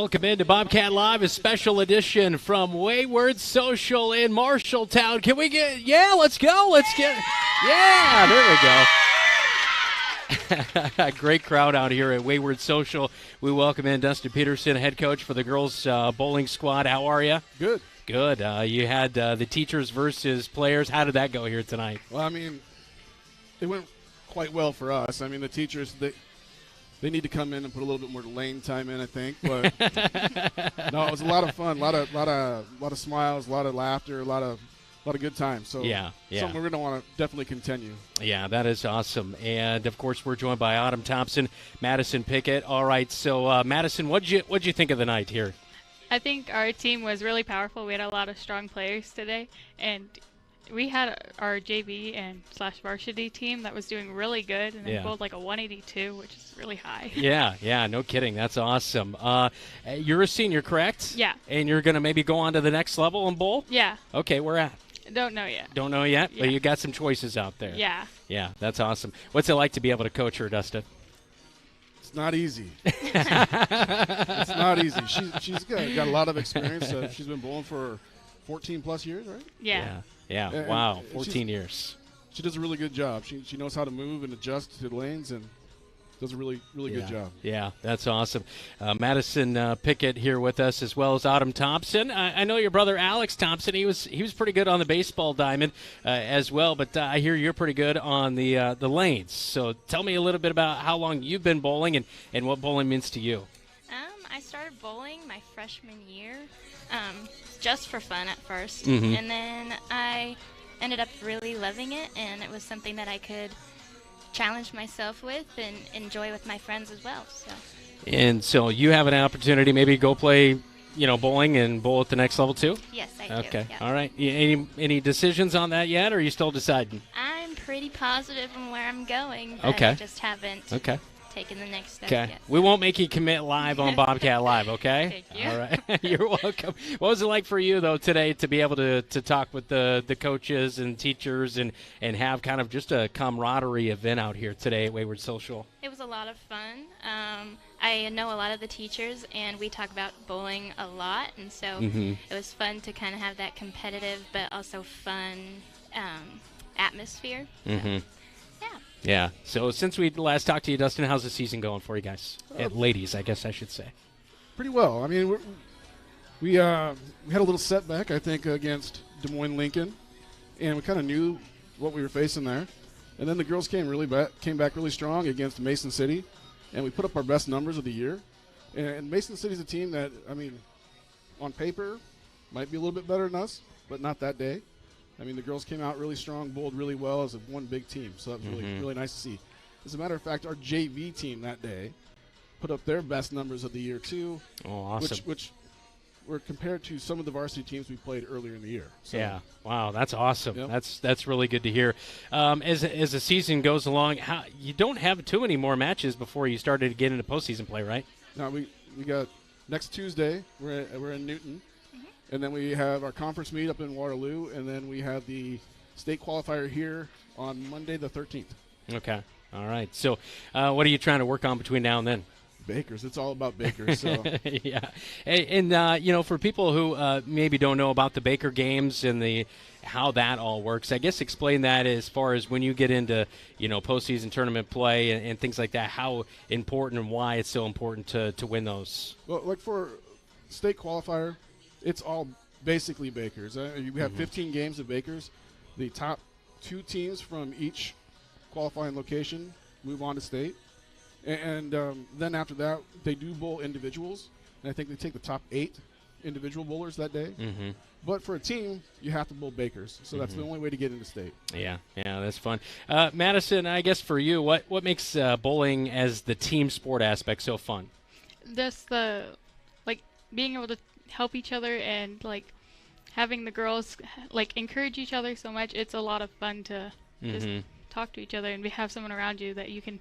Welcome into Bobcat Live, a special edition from Wayward Social in Marshalltown. Can we get, let's go. There we go. Great crowd out here at Wayward Social. We welcome in Dustin Peterson, head coach for the girls bowling squad. How are you? Good. Good. You had the teachers versus players. How did that go here tonight? Well, I mean, it went quite well for us. I mean, the teachers, they need to come in and put a little bit more lane time in, I think. But no, it was a lot of fun, a lot of smiles, a lot of laughter, a lot of good times. So yeah. Something we're going to want to definitely continue. Yeah, that is awesome. And of course, we're joined by Autumn Thompson, Madison Pickett. All right, so Madison, what'd you think of the night here? I think our team was really powerful. We had a lot of strong players today, and we had our JV and / varsity team that was doing really good, and they bowled like a 182, which is really high. Yeah, no kidding. That's awesome. You're a senior, correct? Yeah. And you're going to maybe go on to the next level and bowl? Yeah. Okay, where at? Don't know yet. Don't know yet? Yeah. But you got some choices out there. Yeah. Yeah, that's awesome. What's it like to be able to coach her, Dustin? It's not easy. It's not easy. She's got a lot of experience. She's been bowling for 14-plus years, right? Yeah. Yeah. Wow, 14 years. She does a really good job. She knows how to move and adjust to the lanes and does a really good job. Yeah, that's awesome. Madison Pickett here with us, as well as Autumn Thompson. I know your brother Alex Thompson. He was pretty good on the baseball diamond as well, but I hear you're pretty good on the lanes. So tell me a little bit about how long you've been bowling and what bowling means to you. I started bowling my freshman year, just for fun at first, Mm-hmm. and then I ended up really loving it, and it was something that I could challenge myself with and enjoy with my friends as well. And so you have an opportunity maybe go play, bowling and bowl at the next level too? Yes, I do. Okay. Yeah. All right. Any decisions on that yet, or are you still deciding? I'm pretty positive on where I'm going, but Okay. I just haven't taken the next step Okay. yet. We won't make you commit live on Bobcat Live, okay? Thank you. All right. You're welcome. What was it like for you, though, today to be able to talk with the coaches and teachers and have kind of just a camaraderie event out here today at Wayward Social? It was a lot of fun. I know a lot of the teachers, and we talk about bowling a lot, and so it was fun to kind of have that competitive but also fun atmosphere. Mm-hmm. Yeah. Yeah. So since we last talked to you, Dustin, how's the season going for you guys? Ladies, I guess I should say. Pretty well. I mean, we had a little setback, I think, against Des Moines Lincoln, and we kind of knew what we were facing there. And then the girls came back really strong against Mason City, and we put up our best numbers of the year. And Mason City's a team that, I mean, on paper, might be a little bit better than us, but not that day. I mean, the girls came out really strong, bowled really well as one big team, so that was really nice to see. As a matter of fact, our JV team that day put up their best numbers of the year too. Oh, awesome. Which were compared to some of the varsity teams we played earlier in the year. So, yeah. Wow, that's awesome. Yep. That's really good to hear. As the season goes along, you don't have too many more matches before you started to get into postseason play, right? Now we got next Tuesday. We're in Newton. And then we have our conference meet up in Waterloo, and then we have the state qualifier here on Monday the 13th. Okay. All right. So what are you trying to work on between now and then? Bakers. It's all about bakers. So. Yeah. And for people who maybe don't know about the Baker games and how that all works, I guess explain that as far as when you get into, postseason tournament play and things like that, how important and why it's so important to win those. Well, like for state qualifier, it's all basically bakers. You have 15 games of bakers. The top 2 teams from each qualifying location move on to state. And then after that, they do bowl individuals. And I think they take the top 8 individual bowlers that day. Mm-hmm. But for a team, you have to bowl bakers. So that's the only way to get into state. Yeah, that's fun. Madison, I guess for you, what makes bowling as the team sport aspect so fun? Just being able to help each other and having the girls encourage each other so much. It's a lot of fun to just talk to each other and have someone around you that you can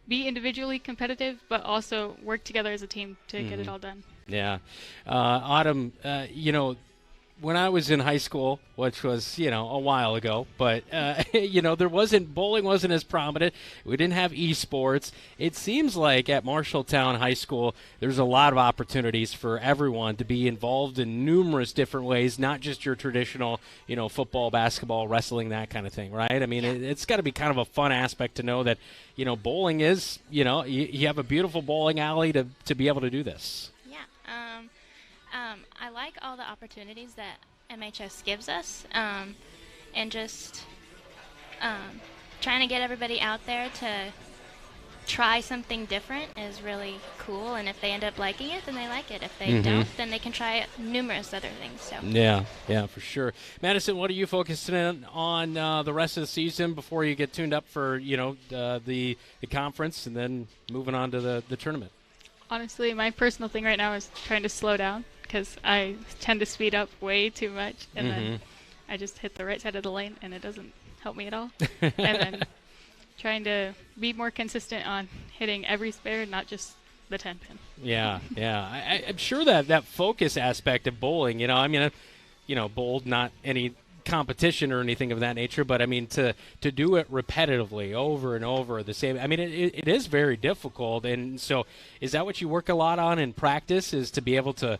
be individually competitive but also work together as a team to get it all done. Yeah. Autumn, when I was in high school, which was, a while ago, but, bowling wasn't as prominent. We didn't have esports. It seems like at Marshalltown High School, there's a lot of opportunities for everyone to be involved in numerous different ways, not just your traditional, football, basketball, wrestling, that kind of thing, right? I mean, it's got to be kind of a fun aspect to know that, bowling is, you have a beautiful bowling alley to be able to do this. Yeah. I like all the opportunities that MHS gives us, and just trying to get everybody out there to try something different is really cool. And if they end up liking it, then they like it. If they don't, then they can try numerous other things. So yeah, for sure. Madison, what are you focusing on the rest of the season before you get tuned up for the conference and then moving on to the tournament? Honestly, my personal thing right now is trying to slow down, because I tend to speed up way too much, and then I just hit the right side of the lane, and it doesn't help me at all. And then trying to be more consistent on hitting every spare, not just the 10-pin. Yeah. I'm sure that focus aspect of bowling, bowled not any competition or anything of that nature, but I mean to do it repetitively over and over the same, I mean it is very difficult. And so is that what you work a lot on in practice, is to be able to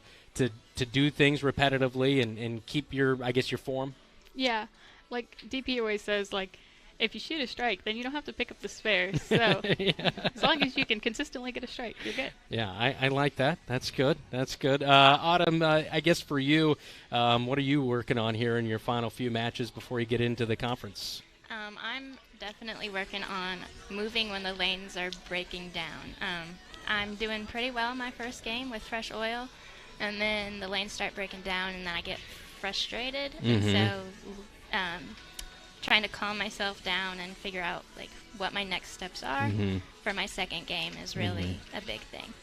do things repetitively and keep your form? Yeah, like DP always says, like, if you shoot a strike, then you don't have to pick up the spare. So as long as you can consistently get a strike, you're good. Yeah, I like that. That's good. Autumn, I guess for you, what are you working on here in your final few matches before you get into the conference? I'm definitely working on moving when the lanes are breaking down. I'm doing pretty well in my first game with fresh oil, and then the lanes start breaking down, and then I get frustrated. And so trying to calm myself down and figure out what my next steps are for my second game is really a big thing.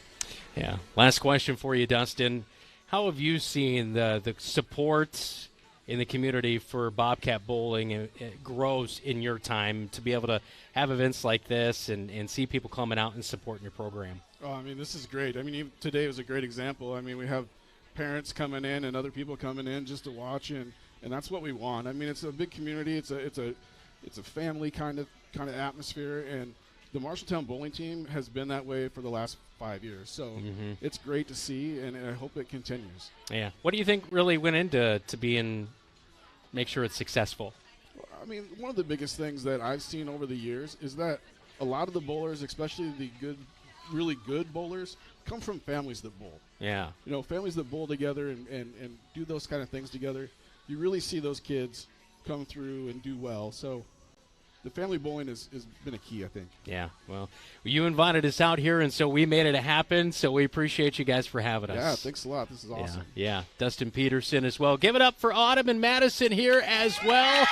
Yeah. Last question for you, Dustin. How have you seen the support in the community for Bobcat bowling it grows in your time to be able to have events like this and see people coming out and supporting your program? Oh, I mean, this is great. I mean, even today was a great example. I mean, we have parents coming in and other people coming in just to watch, and that's what we want. I mean, it's a big community. It's a family kind of atmosphere, and the Marshalltown bowling team has been that way for the last 5 years. So it's great to see, and I hope it continues. Yeah. What do you think really went into make sure it's successful? I mean, one of the biggest things that I've seen over the years is that a lot of the bowlers, especially the really good bowlers, come from families that bowl. Yeah. Families that bowl together and do those kind of things together. You really see those kids come through and do well. So the family bowling has been a key, I think. Yeah, well, you invited us out here, and so we made it happen, so we appreciate you guys for having us. Yeah, thanks a lot. This is awesome. Yeah. Dustin Peterson as well. Give it up for Autumn and Madison here as well,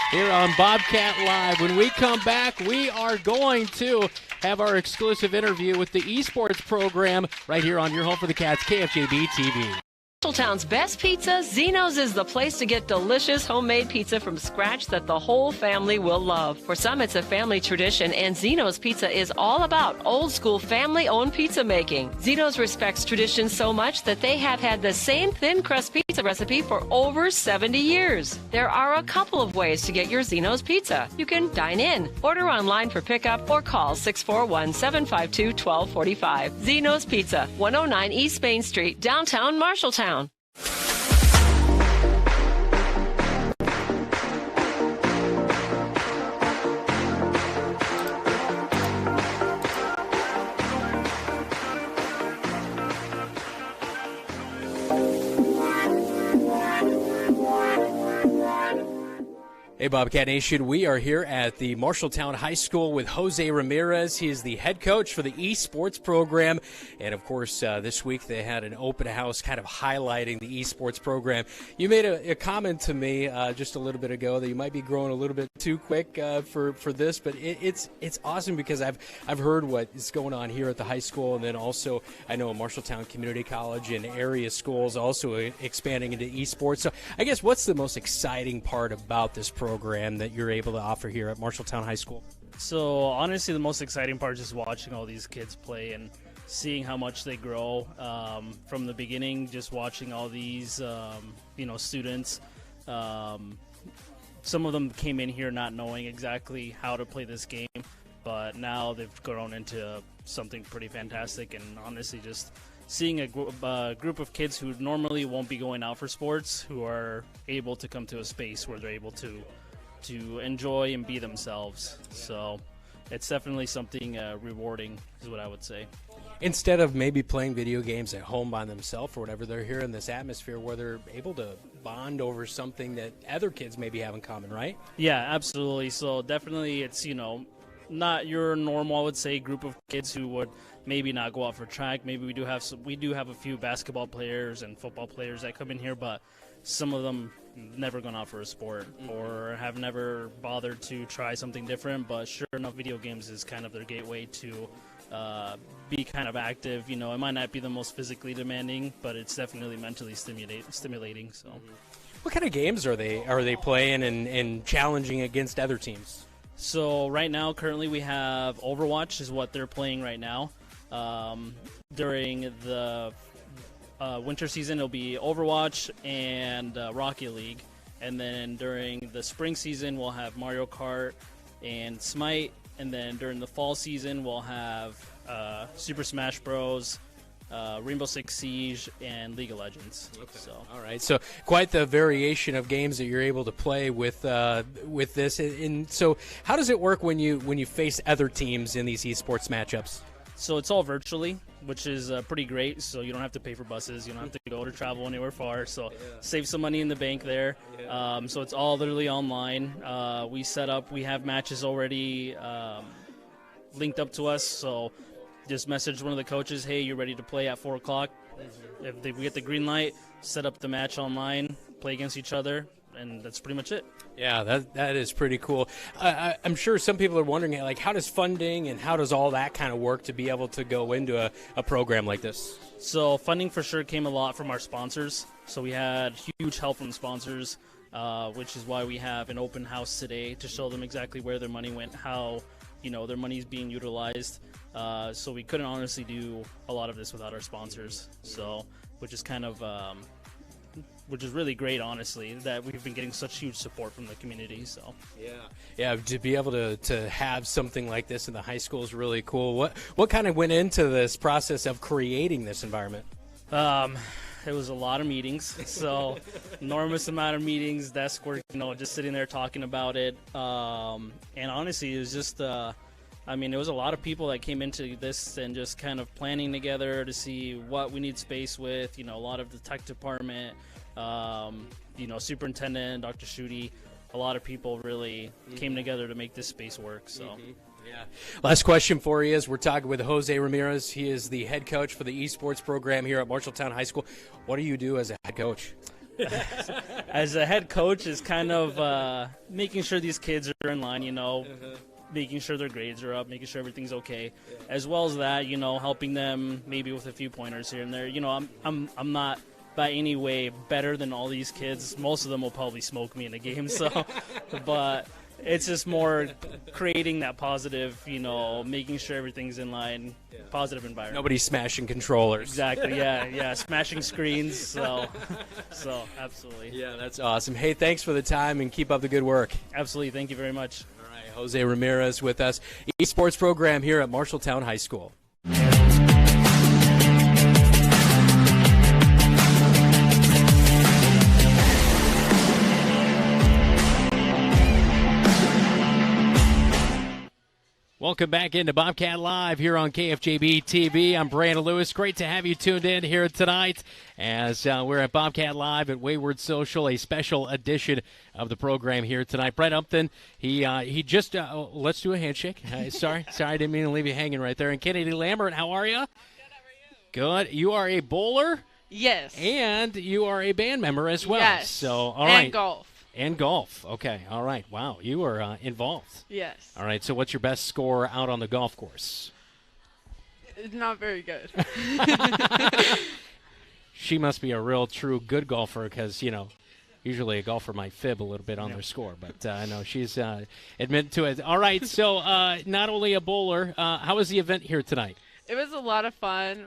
here on Bobcat Live. When we come back, we are going to have our exclusive interview with the esports program right here on your home for the Cats, KFJB-TV. Marshalltown's best pizza, Zeno's is the place to get delicious homemade pizza from scratch that the whole family will love. For some, it's a family tradition, and Zeno's Pizza is all about old-school family-owned pizza making. Zeno's respects tradition so much that they have had the same thin crust pizza recipe for over 70 years. There are a couple of ways to get your Zeno's Pizza. You can dine in, order online for pickup, or call 641-752-1245. Zeno's Pizza, 109 East Main Street, downtown Marshalltown. Hey, Bobcat Nation. We are here at the Marshalltown High School with Jose Ramirez. He is the head coach for the esports program. And, of course, this week they had an open house kind of highlighting the esports program. You made a comment to me just a little bit ago that you might be growing a little bit too quick for this, but it's awesome because I've heard what is going on here at the high school, and then also I know Marshalltown Community College and area schools also expanding into esports. So I guess what's the most exciting part about this program that you're able to offer here at Marshalltown High School? So honestly, the most exciting part is just watching all these kids play and seeing how much they grow from the beginning, just watching all these, students. Some of them came in here not knowing exactly how to play this game, but now they've grown into something pretty fantastic. And honestly, just seeing a group of kids who normally won't be going out for sports, who are able to come to a space where they're able to enjoy and be themselves. So it's definitely something rewarding, is what I would say. Instead of maybe playing video games at home by themselves or whatever, they're here in this atmosphere where they're able to bond over something that other kids maybe have in common, right? Yeah, absolutely. So definitely it's, not your normal, I would say, group of kids who would maybe not go out for track. Maybe we do have a few basketball players and football players that come in here, but some of them never gone out for a sport or have never bothered to try something different. But sure enough, video games is kind of their gateway to be kind of active. It might not be the most physically demanding, but it's definitely mentally stimulating. So, what kind of games are they playing and challenging against other teams? So right now, currently, we have Overwatch is what they're playing right now. During the winter season, it'll be Overwatch and Rocket League. And then during the spring season, we'll have Mario Kart and Smite. And then during the fall season, we'll have Super Smash Bros., Rainbow Six Siege, and League of Legends. Okay. So. All right, so quite the variation of games that you're able to play with this. And so, how does it work when you face other teams in these esports matchups? So it's all virtually, which is pretty great. So you don't have to pay for buses. You don't have to go to travel anywhere far. So save some money in the bank there. So it's all literally online. We have matches already linked up to us. So just message one of the coaches, hey, you're ready to play at 4 o'clock. If we get the green light, set up the match online, play against each other. And that's pretty much it. Yeah, that is pretty cool. I'm sure some people are wondering, like, how does funding and how does all that kind of work to be able to go into a program like this? So funding for sure came a lot from our sponsors. So we had huge help from sponsors, which is why we have an open house today to show them exactly where their money went, how their money is being utilized. So we couldn't honestly do a lot of this without our sponsors. So, which is kind of which is really great, honestly, that we've been getting such huge support from the community. So yeah, to be able to have something like this in the high school is really cool. What kind of went into this process of creating this environment? It was a lot of meetings, so enormous amount of meetings, desk work, just sitting there talking about it. And honestly, it was just it was a lot of people that came into this and just kind of planning together to see what we need space with. A lot of the tech department, superintendent, Dr. Schutte, a lot of people really came together to make this space work. So, yeah. Last question for you is we're talking with Jose Ramirez. He is the head coach for the esports program here at Marshalltown High School. What do you do as a head coach? As a head coach is kind of making sure these kids are in line, making sure their grades are up, making sure everything's okay, as well as that, helping them maybe with a few pointers here and there. I'm not by any way better than all these kids. Most of them will probably smoke me in a game, so but it's just more creating that positive, making sure everything's in line, positive environment. Nobody's smashing controllers. Exactly, yeah, smashing screens, so absolutely. Yeah, that's awesome. Hey, thanks for the time and keep up the good work. Absolutely, thank you very much. All right, Jose Ramirez with us, esports program here at Marshalltown High School. Welcome back into Bobcat Live here on KFJB-TV. I'm Brandon Lewis. Great to have you tuned in here tonight as we're at Bobcat Live at Wayward Social, a special edition of the program here tonight. Brett Upton, he just let's do a handshake. Sorry, I didn't mean to leave you hanging right there. And Kennedy Lambert, how are you? Good. You are a bowler? Yes. And you are a band member as well. Yes. So, all right. And golf. And golf. Okay. All right. Wow. You are involved. Yes. All right. So what's your best score out on the golf course? It's not very good. She must be a real, true good golfer because, usually a golfer might fib a little bit on their score. But I know she's admitted to it. All right. So not only a bowler, how was the event here tonight? It was a lot of fun.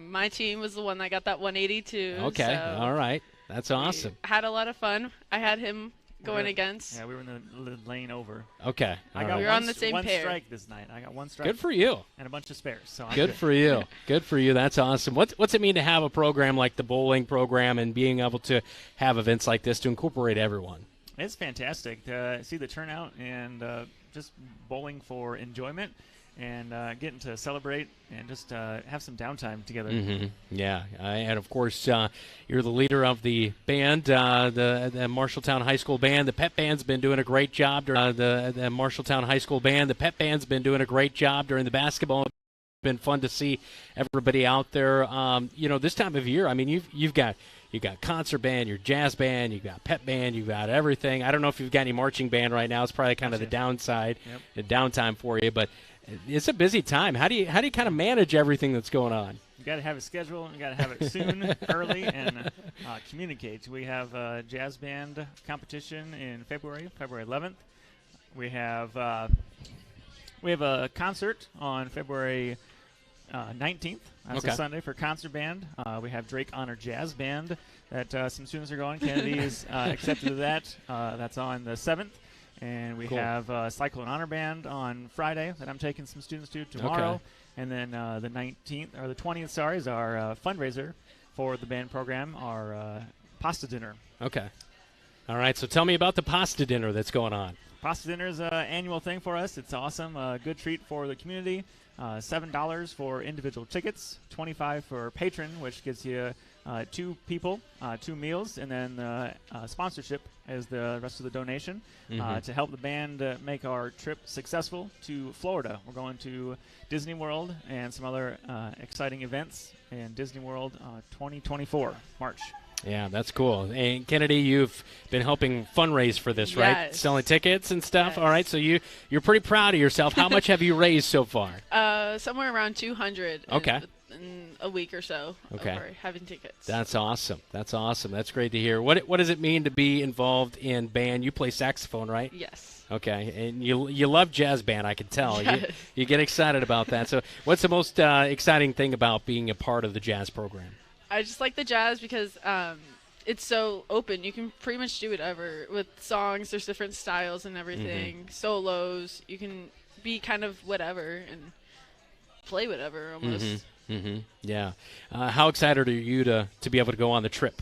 My team was the one that got that 182. Okay, so all right. That's awesome. had a lot of fun. I had him going against. Yeah, we were in the lane over. Okay. I all got right. We were on the same one pair. strike this night. I got one strike. Good for you. And a bunch of spares. So I'm Good for you. Good for you. That's awesome. What's it mean to have a program like the bowling program and being able to have events like this to incorporate everyone? It's fantastic to see the turnout and just bowling for enjoyment and getting to celebrate and just have some downtime together. Mm-hmm. Yeah, and of course, you're the leader of the band, the Marshalltown High School Band. The pep band's been doing a great job. The Marshalltown High School Band. The pep band's been doing a great job during the basketball. It's been fun to see everybody out there. This time of year, I mean, you've got concert band, your jazz band, you've got pep band, you've got everything. I don't know if you've got any marching band right now. It's probably kind of the downside, the downtime for you, but it's a busy time. How do you kind of manage everything that's going on? You got to have a schedule, and you got to have it soon, early, and communicate. We have a jazz band competition in February 11th. We have a concert on February 19th. That's a Sunday for concert band. We have Drake Honor Jazz Band that some students are going. Kennedy is accepted to that. That's on the 7th. And we have Cyclone Honor Band on Friday that I'm taking some students to tomorrow. Okay. And then the 19th, or the 20th, sorry, is our fundraiser for the band program, our pasta dinner. Okay. All right, so tell me about the pasta dinner that's going on. Pasta dinner is an annual thing for us. It's awesome. A good treat for the community. $7 for individual tickets, $25 for patron, which gives you 2 people, 2 meals, and then sponsorship as the rest of the donation to help the band make our trip successful to Florida. We're going to Disney World and some other exciting events in Disney World 2024, March. Yeah, that's cool. And Kennedy, you've been helping fundraise for this, right? Yes. Selling tickets and stuff. Yes. All right, so you're pretty proud of yourself. How much have you raised so far? Somewhere around 200 in a week or so over having tickets. That's awesome. That's awesome. That's great to hear. What does it mean to be involved in band? You play saxophone, right? Yes. Okay, and you love jazz band, I can tell. Yes. You get excited about that. So what's the most exciting thing about being a part of the jazz program? I just like the jazz because it's so open. You can pretty much do whatever with songs. There's different styles and everything. Solos. You can be kind of whatever and play whatever almost. Yeah. How excited are you to be able to go on the trip?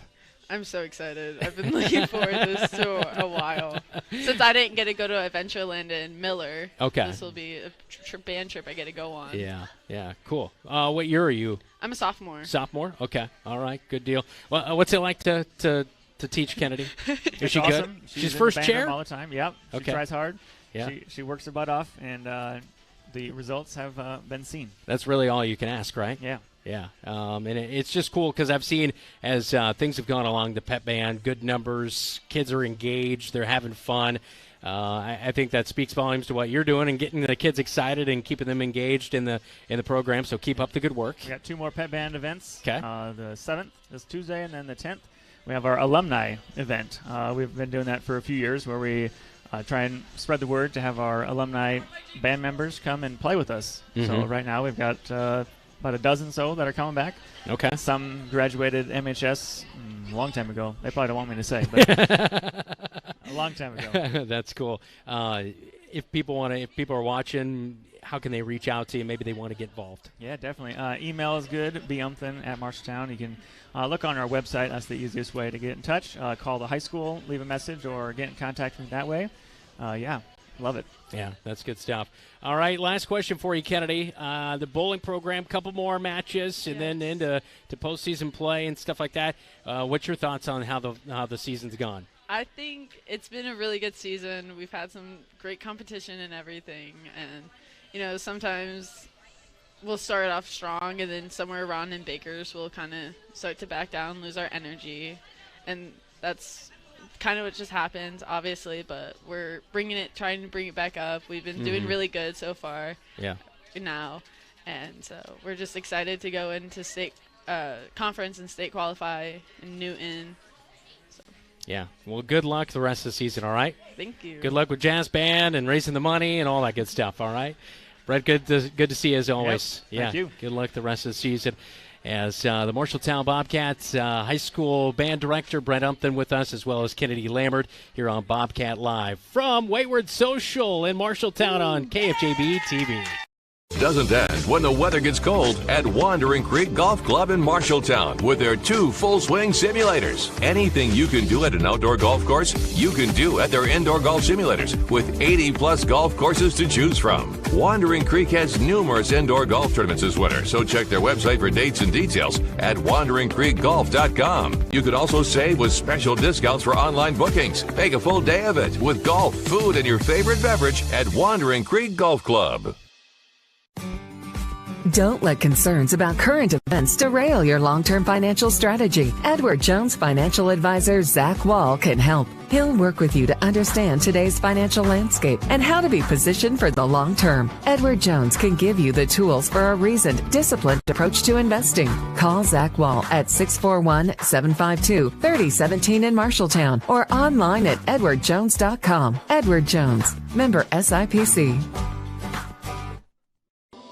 I'm so excited. I've been looking forward to this for a while. Since I didn't get to go to Adventureland in Miller, this will be a band trip I get to go on. Yeah, cool. What year are you? I'm a sophomore. Sophomore? Okay, all right, good deal. Well, what's it like to teach Kennedy? Is she awesome. good? She's She's in first the band chair? room all the time. Yep. She tries hard. Yeah. She works her butt off, and the results have been seen. That's really all you can ask, right? Yeah. Yeah, and it's just cool because I've seen as things have gone along, the pep band, good numbers, kids are engaged, they're having fun. I think that speaks volumes to what you're doing and getting the kids excited and keeping them engaged in the program. So keep up the good work. We got 2 more pep band events. Okay. The 7th this Tuesday, and then the 10th we have our alumni event. We've been doing that for a few years, where we try and spread the word to have our alumni band members come and play with us. So right now we've got about a dozen so that are coming back. Okay. Some graduated MHS a long time ago. They probably don't want me to say, but a long time ago. That's cool. If people are watching, how can they reach out to you? Maybe they want to get involved. Yeah, definitely. Email is good, bumpton@Marshalltown. You can look on our website. That's the easiest way to get in touch. Call the high school, leave a message, or get in contact with me that way. Yeah, love it. Yeah, that's good stuff. All right, last question for you, Kennedy. The bowling program, couple more matches, and then into postseason play and stuff like that. What's your thoughts on how the season's gone? I think it's been a really good season. We've had some great competition and everything, and sometimes we'll start off strong, and then somewhere around in Bakers we'll kind of start to back down, lose our energy, and that's kind of what just happened, obviously, but we're trying to bring it back up. We've been doing really good so far now, and so we're just excited to go into state conference and state qualify in Newton. So. Yeah, well, good luck the rest of the season, all right? Thank you. Good luck with Jazz Band and raising the money and all that good stuff, all right? Brett, good to see you as always. Yep, thank you. Good luck the rest of the season. As the Marshalltown Bobcats high school band director Brett Umpton with us, as well as Kennedy Lambert here on Bobcat Live from Wayward Social in Marshalltown on KFJB-TV. Doesn't end when the weather gets cold at Wandering Creek Golf Club in Marshalltown with their 2 full swing simulators. Anything you can do at an outdoor golf course, you can do at their indoor golf simulators with 80 plus golf courses to choose from. Wandering Creek has numerous indoor golf tournaments this winter, so check their website for dates and details at wanderingcreekgolf.com. You could also save with special discounts for online bookings. Make a full day of it with golf, food, and your favorite beverage at Wandering Creek Golf Club. Don't let concerns about current events derail your long-term financial strategy. Edward Jones financial advisor Zach Wall can help. He'll work with you to understand today's financial landscape and how to be positioned for the long term. Edward Jones can give you the tools for a reasoned, disciplined approach to investing. Call Zach Wall at 641-752-3017 in Marshalltown or online at edwardjones.com. Edward Jones, member SIPC.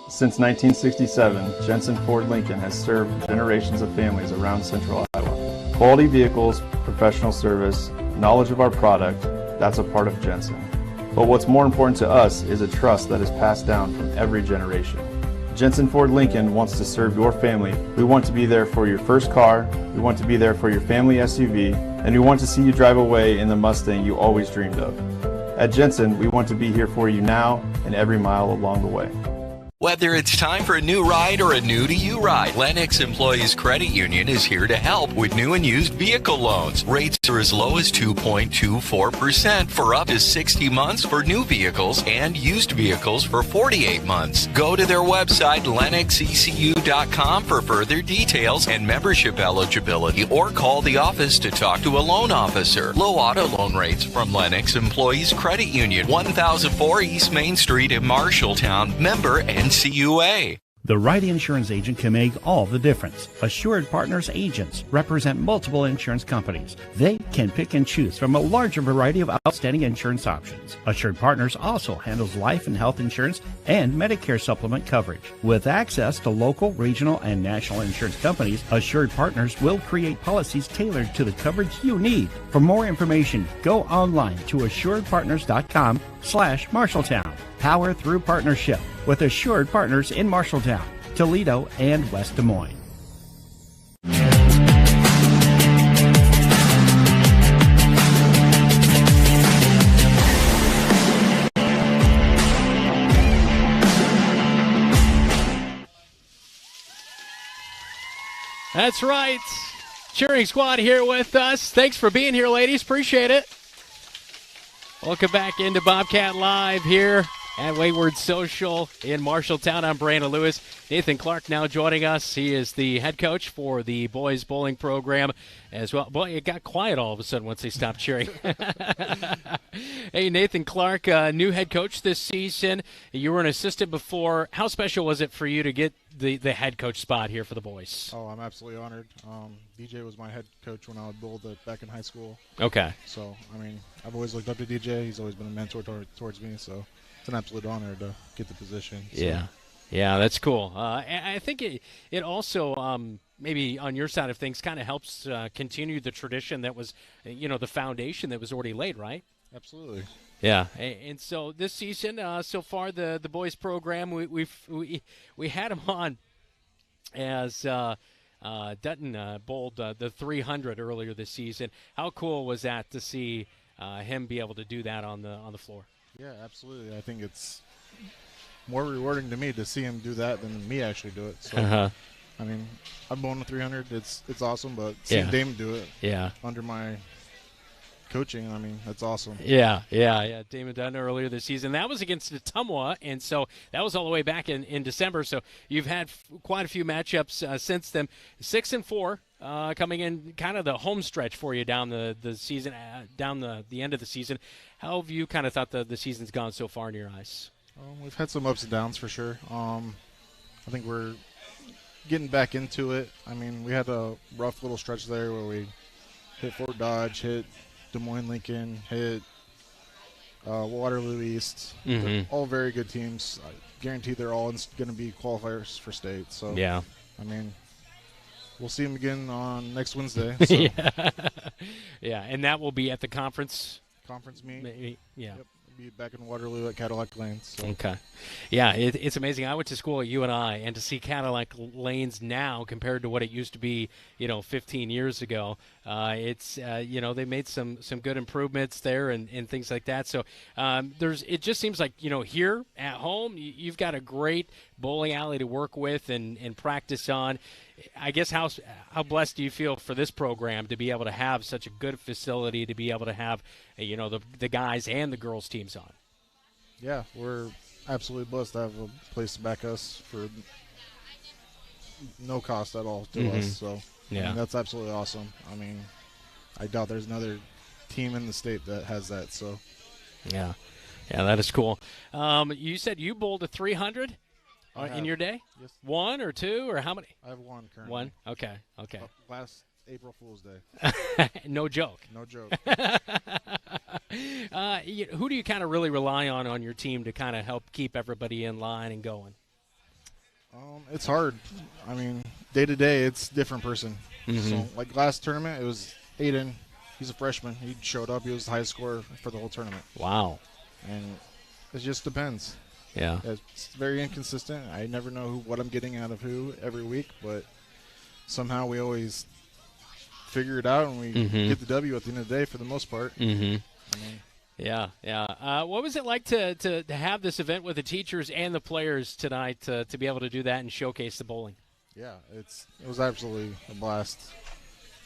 Since 1967, Jensen Ford Lincoln has served generations of families around Central Iowa. Quality vehicles, professional service, knowledge of our product, that's a part of Jensen. But what's more important to us is a trust that is passed down from every generation. Jensen Ford Lincoln wants to serve your family. We want to be there for your first car, we want to be there for your family SUV, and we want to see you drive away in the Mustang you always dreamed of. At Jensen, we want to be here for you now and every mile along the way. Whether it's time for a new ride or a new-to-you ride, Lennox Employees Credit Union is here to help with new and used vehicle loans. Rates are as low as 2.24% for up to 60 months for new vehicles and used vehicles for 48 months. Go to their website, lennoxecu.com, for further details and membership eligibility, or call the office to talk to a loan officer. Low auto loan rates from Lennox Employees Credit Union, 1004 East Main Street in Marshalltown, member NCUA. The right insurance agent can make all the difference. Assured Partners agents represent multiple insurance companies. They can pick and choose from a larger variety of outstanding insurance options. Assured Partners also handles life and health insurance and Medicare supplement coverage. With access to local, regional, and national insurance companies, Assured Partners will create policies tailored to the coverage you need. For more information, go online to assuredpartners.com/Marshalltown. Power through partnership with Assured Partners in Marshalltown, Toledo, and West Des Moines. That's right. Cheering squad here with us. Thanks for being here, ladies. Appreciate it. Welcome back into Bobcat Live here at Wayward Social in Marshalltown. I'm Brandon Lewis. Nathan Clark now joining us. He is the head coach for the boys bowling program as well. Boy, it got quiet all of a sudden once they stopped cheering. Hey, Nathan Clark, new head coach this season. You were an assistant before. How special was it for you to get the head coach spot here for the boys? Oh, I'm absolutely honored. DJ was my head coach when I would bowl back in high school. Okay. So, I mean, I've always looked up to DJ. He's always been a mentor towards me, so it's an absolute honor to get the position. So. Yeah, that's cool. I think it also maybe on your side of things kind of helps continue the tradition that was, the foundation that was already laid, right? Absolutely. Yeah, and so this season, so far the boys program, we had him on as Dutton bowled the 300 earlier this season. How cool was that to see him be able to do that on the floor? Yeah, absolutely. I think it's more rewarding to me to see him do that than me actually do it. So, I mean, I'm bowling the 300. It's awesome, but seeing Damon do it under my coaching, I mean, that's awesome. Yeah. Damon Dutton earlier this season. That was against Ottumwa, and so that was all the way back in December. So you've had quite a few matchups since then. 6-4 coming in kind of the home stretch for you down the season, down the end of the season. How have you kind of thought the season's gone so far in your eyes? We've had some ups and downs for sure. I think we're getting back into it. I mean, we had a rough little stretch there where we hit Fort Dodge, hit Des Moines Lincoln, hit Waterloo East. They're all very good teams. I guarantee they're all going to be qualifiers for state. So yeah, I mean, we'll see them again on next Wednesday. So. Yeah, and that will be at the conference meet. Maybe, yeah. Yep. Be back in Waterloo at Cadillac Lanes. So. Okay. Yeah, it's amazing. I went to school at UNI, and to see Cadillac Lanes now compared to what it used to be, 15 years ago, it's, they made some good improvements there and things like that. So it just seems like, here at home, you've got a great bowling alley to work with and practice on. I guess how blessed do you feel for this program to be able to have such a good facility, to be able to have, the guys and the girls teams on? Yeah, we're absolutely blessed to have a place to back us for no cost at all to us. So yeah, I mean, that's absolutely awesome. I mean, I doubt there's another team in the state that has that. So yeah, that is cool. You said you bowled a 300 in your day? Yes. 1 or 2 or how many? I have 1 currently. 1? Okay. Last April Fool's Day. No joke. No joke. Who do you kind of really rely on your team to kind of help keep everybody in line and going? It's hard. I mean, day to day, it's a different person. Mm-hmm. So, like last tournament, it was Aiden. He's a freshman. He showed up. He was the highest scorer for the whole tournament. Wow. And it just depends. Yeah. It's very inconsistent. I never know what I'm getting out of who every week, but somehow we always figure it out and we get the W at the end of the day for the most part. Mm-hmm. Yeah. What was it like to have this event with the teachers and the players tonight to be able to do that and showcase the bowling? Yeah, it was absolutely a blast.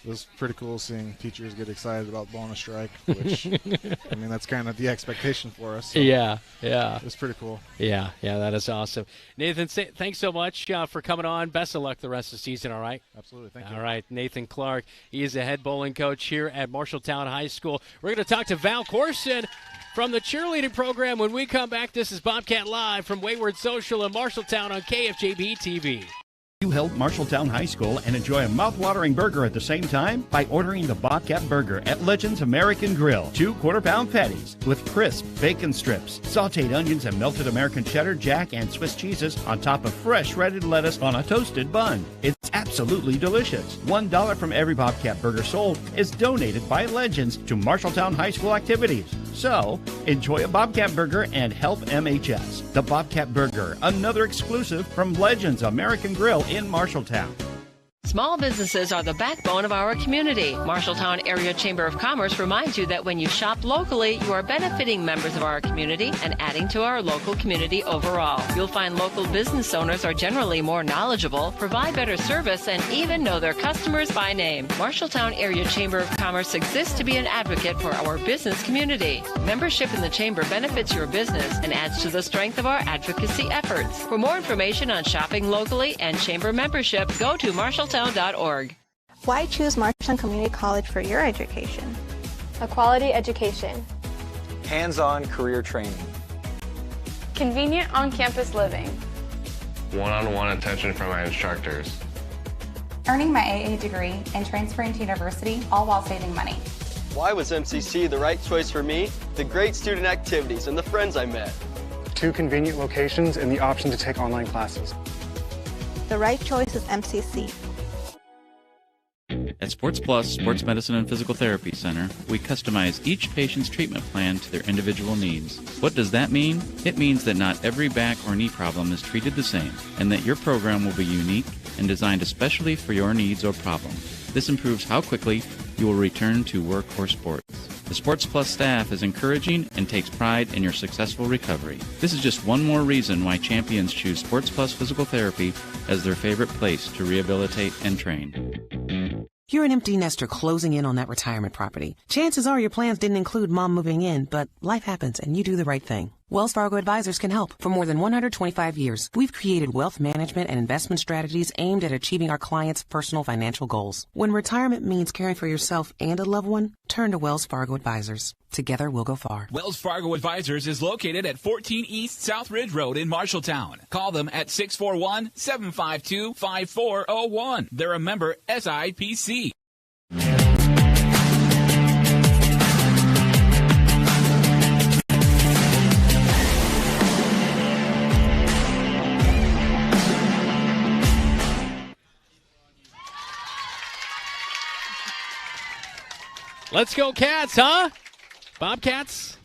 It was pretty cool seeing teachers get excited about bowling a strike, which, I mean, that's kind of the expectation for us. So yeah. It was pretty cool. Yeah, that is awesome. Nathan, thanks so much for coming on. Best of luck the rest of the season, all right? Absolutely, thank you. All right, Nathan Clark. He is the head bowling coach here at Marshalltown High School. We're going to talk to Val Corson from the cheerleading program when we come back. This is Bobcat Live from Wayward Social in Marshalltown on KFJB-TV. You help Marshalltown High School and enjoy a mouth-watering burger at the same time by ordering the Bobcat Burger at Legends American Grill. 2 quarter-pound patties with crisp bacon strips, sautéed onions, and melted American cheddar, jack, and Swiss cheeses on top of fresh shredded lettuce on a toasted bun. It's absolutely delicious. $1 from every Bobcat Burger sold is donated by Legends to Marshalltown High School activities. So, enjoy a Bobcat Burger and help MHS. The Bobcat Burger, another exclusive from Legends American Grill in Marshalltown. Small businesses are the backbone of our community. Marshalltown Area Chamber of Commerce reminds you that when you shop locally, you are benefiting members of our community and adding to our local community overall. You'll find local business owners are generally more knowledgeable, provide better service, and even know their customers by name. Marshalltown Area Chamber of Commerce exists to be an advocate for our business community. Membership in the Chamber benefits your business and adds to the strength of our advocacy efforts. For more information on shopping locally and Chamber membership, go to marshalltown.org. Why choose Marshalltown Community College for your education? A quality education. Hands-on career training. Convenient on-campus living. One-on-one attention from my instructors. Earning my AA degree and transferring to university, all while saving money. Why was MCC the right choice for me? The great student activities and the friends I met. 2 convenient locations and the option to take online classes. The right choice is MCC. At Sports Plus Sports Medicine and Physical Therapy Center, we customize each patient's treatment plan to their individual needs. What does that mean? It means that not every back or knee problem is treated the same, and that your program will be unique and designed especially for your needs or problem. This improves how quickly you will return to work or sports. The Sports Plus staff is encouraging and takes pride in your successful recovery. This is just one more reason why champions choose Sports Plus Physical Therapy as their favorite place to rehabilitate and train. You're an empty nester closing in on that retirement property. Chances are your plans didn't include mom moving in, but life happens and you do the right thing. Wells Fargo Advisors can help. For more than 125 years, we've created wealth management and investment strategies aimed at achieving our clients' personal financial goals. When retirement means caring for yourself and a loved one, turn to Wells Fargo Advisors. Together, we'll go far. Wells Fargo Advisors is located at 14 East South Ridge Road in Marshalltown. Call them at 641-752-5401. They're a member SIPC. Let's go Cats, huh? Bobcats?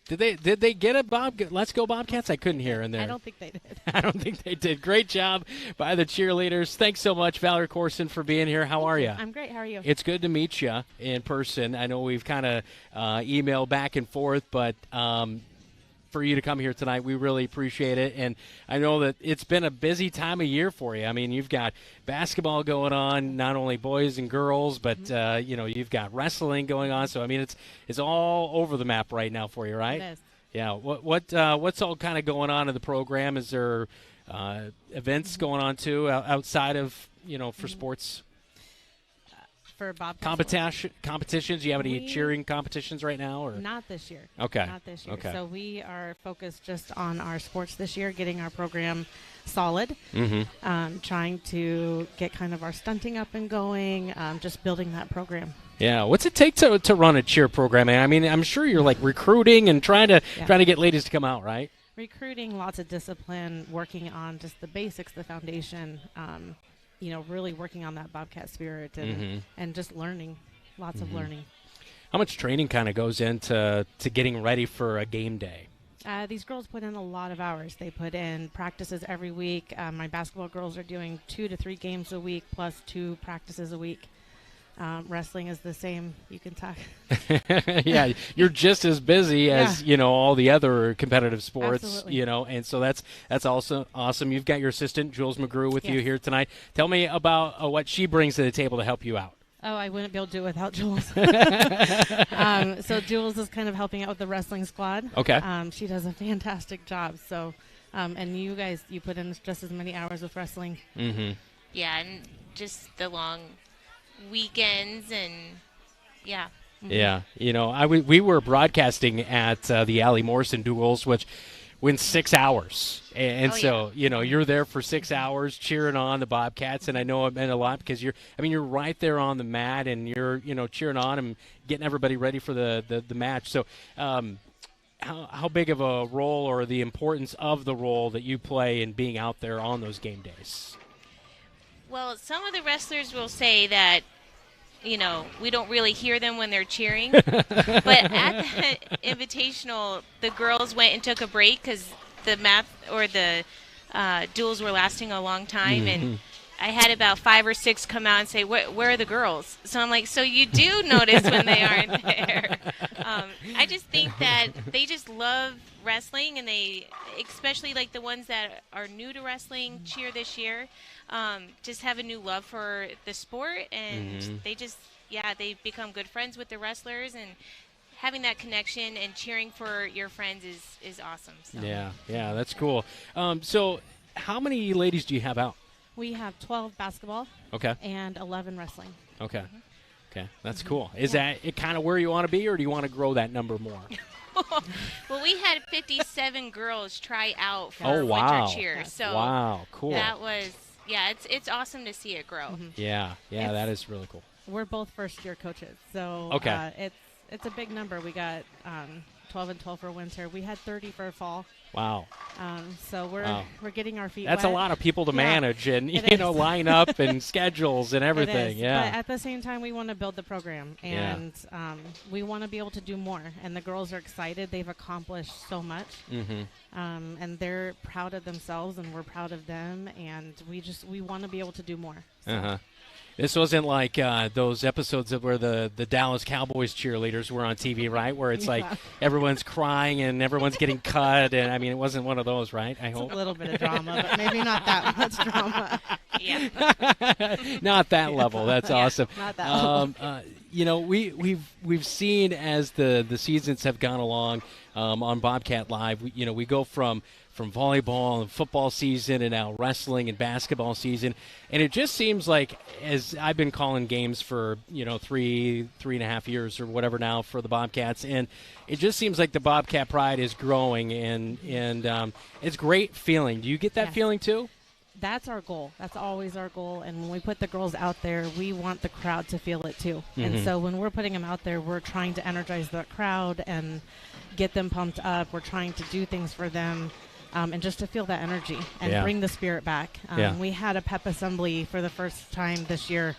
Did they get it, Bob? Let's go Bobcats? I couldn't hear in there. I don't think they did. I don't think they did. Great job by the cheerleaders. Thanks so much, Valerie Corson, for being here. How are you? I'm great. How are you? It's good to meet you in person. I know we've kind of emailed back and forth, but for you to come here tonight, we really appreciate it. And I know that it's been a busy time of year for you. I mean, you've got basketball going on, not only boys and girls, but you've got wrestling going on. So I mean, it's all over the map right now for you, right? It is. Yeah. What's all kind of going on in the program? Is there events going on too outside of for sports? For Bobcat competitions? Do you have any cheering competitions right now? Or not this year? Okay. Not this year. Okay. So we are focused just on our sports this year, getting our program solid, trying to get kind of our stunting up and going, just building that program. Yeah, what's it take to run a cheer program? I mean, I'm sure you're like recruiting and trying to get ladies to come out, right? Recruiting, lots of discipline, working on just the basics, the foundation. Really working on that Bobcat spirit and just learning, lots of learning. How much training kind of goes into getting ready for a game day? These girls put in a lot of hours. They put in practices every week. My basketball girls are doing 2 to 3 games a week plus 2 practices a week. Wrestling is the same. You can talk. Yeah, you're just as busy as all the other competitive sports. Absolutely. And so that's also awesome. You've got your assistant Jules McGrew with you here tonight. Tell me about what she brings to the table to help you out. Oh, I wouldn't be able to do it without Jules. So Jules is kind of helping out with the wrestling squad. Okay. She does a fantastic job. So, and you guys, you put in just as many hours with wrestling. Mm-hmm. Yeah, and just the long weekends and Yeah, we were broadcasting at the Allie Morrison duels, which went 6 hours, and you're there for 6 hours cheering on the Bobcats, and I know it meant a lot because you're right there on the mat and you're cheering on and getting everybody ready for the match. So how big of a role or the importance of the role that you play in being out there on those game days? Well, some of the wrestlers will say that, we don't really hear them when they're cheering. But at the Invitational, the girls went and took a break because the duels were lasting a long time. And I had about 5 or 6 come out and say, where are the girls? So I'm like, so you do notice when they aren't there. I just think that they just love wrestling, and they, especially like the ones that are new to wrestling, cheer this year, just have a new love for the sport, and they become good friends with the wrestlers, and having that connection and cheering for your friends is awesome. So. Yeah, that's cool. So how many ladies do you have out? We have 12 basketball and 11 wrestling. Okay. Okay, that's cool. Is that it kind of where you want to be, or do you want to grow that number more? Well, we had 57 girls try out for wow. winter cheer. So wow, cool. That was, it's awesome to see it grow. Yeah, that is really cool. We're both first-year coaches, so it's a big number. We got 12 and 12 for winter. We had 30 for fall. Wow. So we're getting our feet That's wet. a lot of people to manage and is. line up and schedules and everything. Yeah. But at the same time, we want to build the program, and we want to be able to do more. And the girls are excited. They've accomplished so much, and they're proud of themselves, and we're proud of them. And we want to be able to do more. So. This wasn't like those episodes of where the Dallas Cowboys cheerleaders were on TV, right? Where it's like everyone's crying and everyone's getting cut. And, I mean, it wasn't one of those, right? I hope. A little bit of drama, but maybe not that much drama. Not that level. That's awesome. Not that level. We've seen as the seasons have gone along on Bobcat Live, we go from volleyball and football season and now wrestling and basketball season, and it just seems like, as I've been calling games for 3.5 years or whatever now for the Bobcats, and it just seems like the Bobcat pride is growing, and it's great feeling. Do you get that feeling too? That's our goal. That's always our goal. And when we put the girls out there, we want the crowd to feel it too. And so when we're putting them out there, we're trying to energize the crowd and get them pumped up. We're trying to do things for them. And just to feel that energy and bring the spirit back. We had a pep assembly for the first time this year,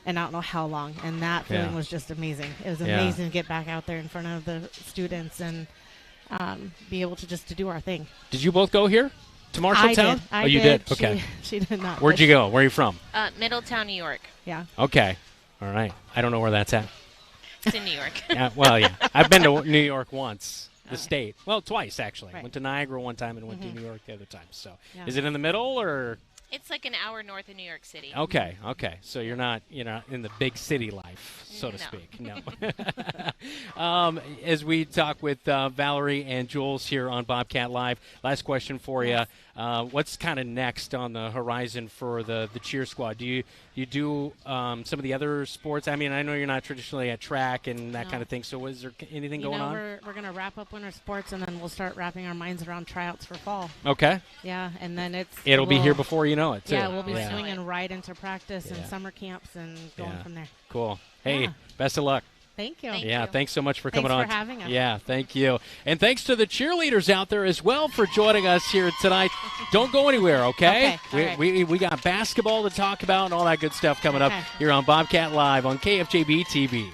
and I don't know how long. And that feeling was just amazing. It was amazing to get back out there in front of the students and be able to just to do our thing. Did you both go here to Marshalltown? I you did. did? Okay. She did not. Where'd you go? Where are you from? Middletown, New York. Yeah. Okay. All right. I don't know where that's at. It's in New York. Yeah. I've been to New York once, the state. Well, twice, actually. Right. Went to Niagara one time and went to New York the other time. So Yeah. is it in the middle or? It's like an hour north of New York City. Okay. So you're not in the big city life, so to No. speak. No. As we talk with Valerie and Jules here on Bobcat Live, last question for you. What's kind of next on the horizon for the cheer squad? Do you do some of the other sports? I mean, I know you're not traditionally at track and that kind of thing. So is there anything going on? We're going to wrap up winter sports, and then we'll start wrapping our minds around tryouts for fall. Okay. Yeah, and then It'll be here before you know it, too. Yeah, we'll be swinging right into practice and summer camps and going from there. Cool. Hey, best of luck. Thank you. Thanks so much for coming on. Thanks for having us. Yeah, thank you. And thanks to the cheerleaders out there as well for joining us here tonight. Don't go anywhere, okay? We got basketball to talk about and all that good stuff coming up here on Bobcat Live on KFJB-TV.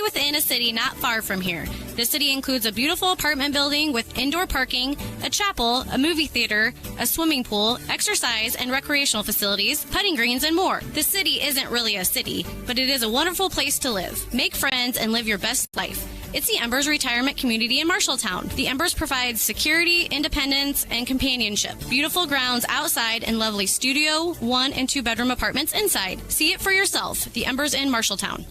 Within a city not far from here. The city includes a beautiful apartment building with indoor parking, a chapel, a movie theater, a swimming pool, exercise and recreational facilities, putting greens, and more. The city isn't really a city, but it is a wonderful place to live. Make friends and live your best life. It's the Embers Retirement Community in Marshalltown. The Embers provides security, independence, and companionship. Beautiful grounds outside and lovely studio, 1 and 2 bedroom apartments inside. See it for yourself. The Embers in Marshalltown.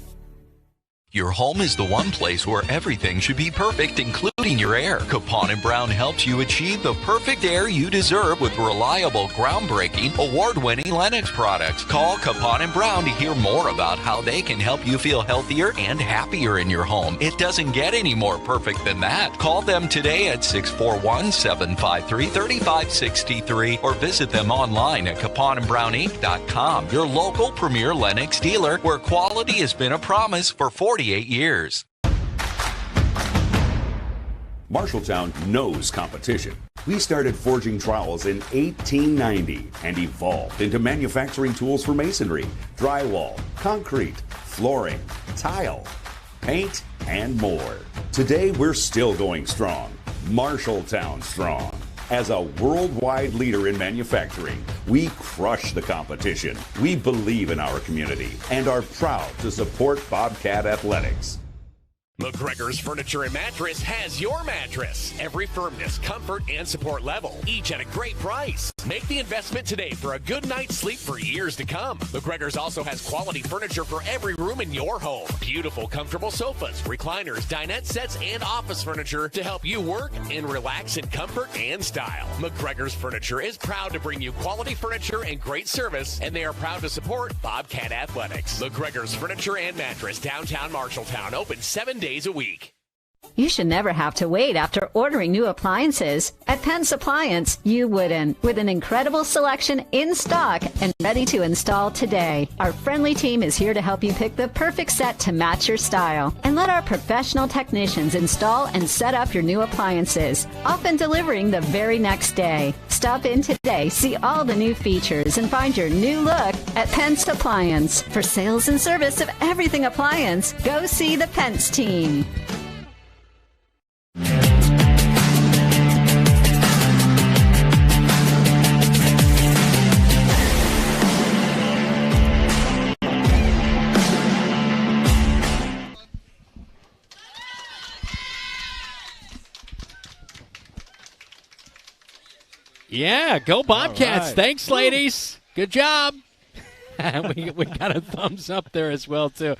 Your home is the one place where everything should be perfect, including your air. Capon & Brown helps you achieve the perfect air you deserve with reliable, groundbreaking, award-winning Lennox products. Call Capon & Brown to hear more about how they can help you feel healthier and happier in your home. It doesn't get any more perfect than that. Call them today at 641-753-3563 or visit them online at caponandbrowninc.com. Your local premier Lennox dealer, where quality has been a promise for 48 years. Marshalltown knows competition. We started forging trowels in 1890 and evolved into manufacturing tools for masonry, drywall, concrete, flooring, tile, paint, and more. Today, we're still going strong. Marshalltown strong. As a worldwide leader in manufacturing, we crush the competition. We believe in our community and are proud to support Bobcat Athletics. McGregor's Furniture and Mattress has your mattress. Every firmness, comfort, and support level, each at a great price. Make the investment today for a good night's sleep for years to come. McGregor's also has quality furniture for every room in your home. Beautiful, comfortable sofas, recliners, dinette sets, and office furniture to help you work and relax in comfort and style. McGregor's Furniture is proud to bring you quality furniture and great service, and they are proud to support Bobcat Athletics. McGregor's Furniture and Mattress, downtown Marshalltown, open 7 days a week. You should never have to wait after ordering new appliances. At Penn's Appliance, you wouldn't. With an incredible selection in stock and ready to install today. Our friendly team is here to help you pick the perfect set to match your style. And let our professional technicians install and set up your new appliances, often delivering the very next day. Stop in today, see all the new features, and find your new look at Penn's Appliance. For sales and service of everything appliance, go see the Pence team. Yeah, go Bobcats. right. Thanks, ladies. Good job. we got a thumbs up there as well, too.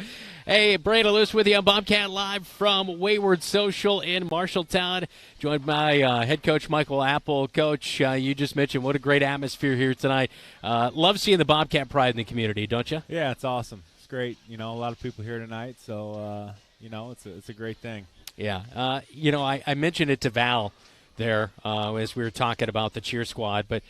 Hey, Brandon Lewis with you on Bobcat Live from Wayward Social in Marshalltown. Joined by head coach Michael Apple. Coach, you just mentioned what a great atmosphere here tonight. Love seeing the Bobcat pride in the community, don't you? Yeah, it's awesome. It's great. You know, a lot of people here tonight, so, you know, it's a great thing. Yeah. You know, I mentioned it to Val there as we were talking about the cheer squad, but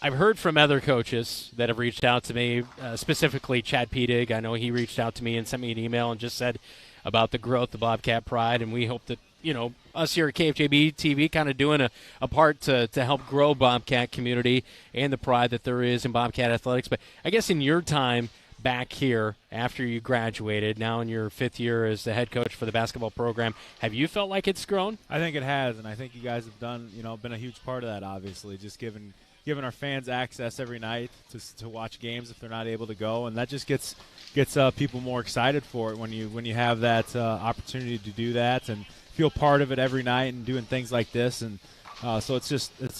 I've heard from other coaches that have reached out to me, specifically Chad Pedig. I know he reached out to me and sent me an email and just said about the growth of Bobcat Pride, and we hope that, you know, us here at KFJB-TV kind of doing a part to help grow Bobcat community and the pride that there is in Bobcat athletics. But I guess in your time back here after you graduated, now in your 5th year as the head coach for the basketball program. Have you felt like it's grown? I think it has, and I think you guys have done, been a huge part of that, obviously, just giving our fans access every night to watch games if they're not able to go, and that just gets people more excited for it when you have that opportunity to do that and feel part of it every night and doing things like this. And so it's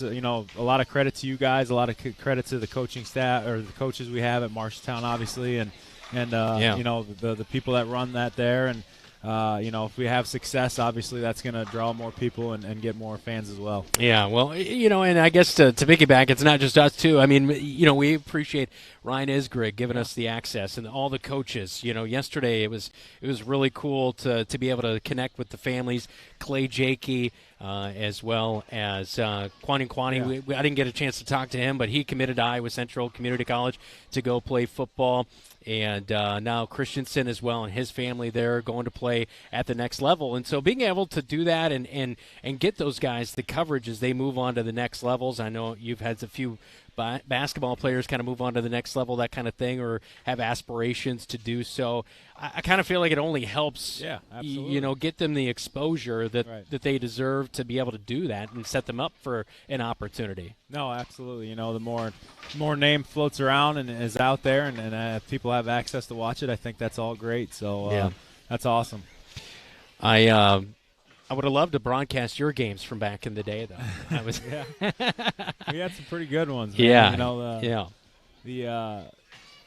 a lot of credit to you guys, a lot of credit to the coaching staff or the coaches we have at Marshalltown, obviously, and the people that run that there. And if we have success, obviously that's going to draw more people and get more fans as well. Yeah, well, and I guess to piggyback, it's not just us too. I mean, we appreciate Ryan Isgrig giving us the access and all the coaches. Yesterday it was really cool to be able to connect with the families, Clay Jakey, as well as Kwani. I didn't get a chance to talk to him, but he committed to Iowa Central Community College to go play football. And now Christensen as well and his family there going to play at the next level. And so being able to do that and get those guys the coverage as they move on to the next levels. I know you've had a few basketball players kind of move on to the next level, that kind of thing, or have aspirations to do so. I kind of feel like it only helps, get them the exposure that they deserve to be able to do that and set them up for an opportunity. No, absolutely. The more name floats around and is out there and people have access to watch it, I think that's all great. So that's awesome. I would have loved to broadcast your games from back in the day, though. We had some pretty good ones. Man.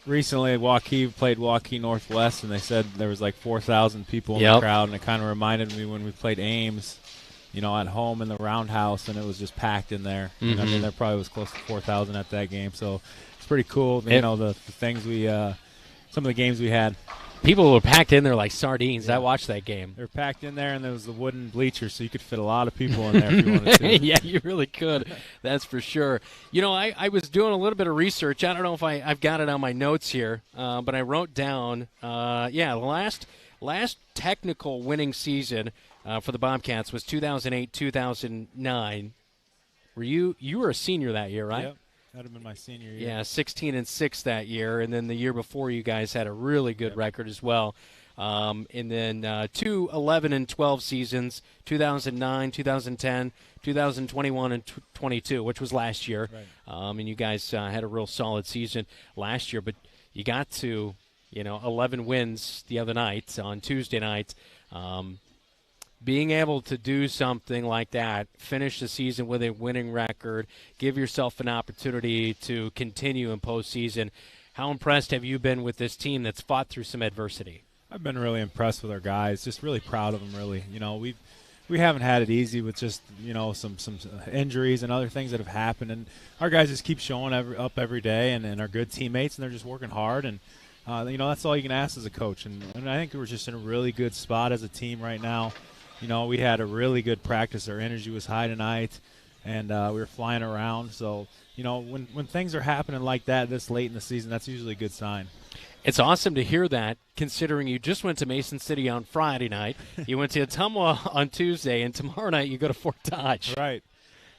Recently, Waukee played Waukee Northwest, and they said there was like 4,000 people in the crowd, and it kind of reminded me when we played Ames, at home in the Roundhouse, and it was just packed in there. Mm-hmm. I mean, there probably was close to 4,000 at that game, so it's pretty cool. The things some of the games we had. People were packed in there like sardines. Yeah. I watched that game. They were packed in there, and there was the wooden bleachers, so you could fit a lot of people in there if you wanted to. Yeah, you really could. That's for sure. I was doing a little bit of research. I don't know if I've got it on my notes here, but I wrote down, the last technical winning season for the Bobcats was 2008-2009. You were a senior that year, right? Yep. That would have been my senior year. Yeah, 16-6 that year, and then the year before you guys had a really good record as well. And then 2 11-12 seasons, 2009, 2010, 2021, and 22, which was last year. Right. And you guys had a real solid season last year, but you got to 11 wins the other night on Tuesday night. Being able to do something like that, finish the season with a winning record, give yourself an opportunity to continue in postseason. How impressed have you been with this team that's fought through some adversity? I've been really impressed with our guys. Just really proud of them. Really, we haven't had it easy with just some injuries and other things that have happened, and our guys just keep showing up every day and are good teammates, and they're just working hard. And that's all you can ask as a coach. And I think we're just in a really good spot as a team right now. We had a really good practice. Our energy was high tonight, and we were flying around. So, when things are happening like that this late in the season, that's usually a good sign. It's awesome to hear that, considering you just went to Mason City on Friday night. You went to Ottumwa on Tuesday, and tomorrow night you go to Fort Dodge. Right.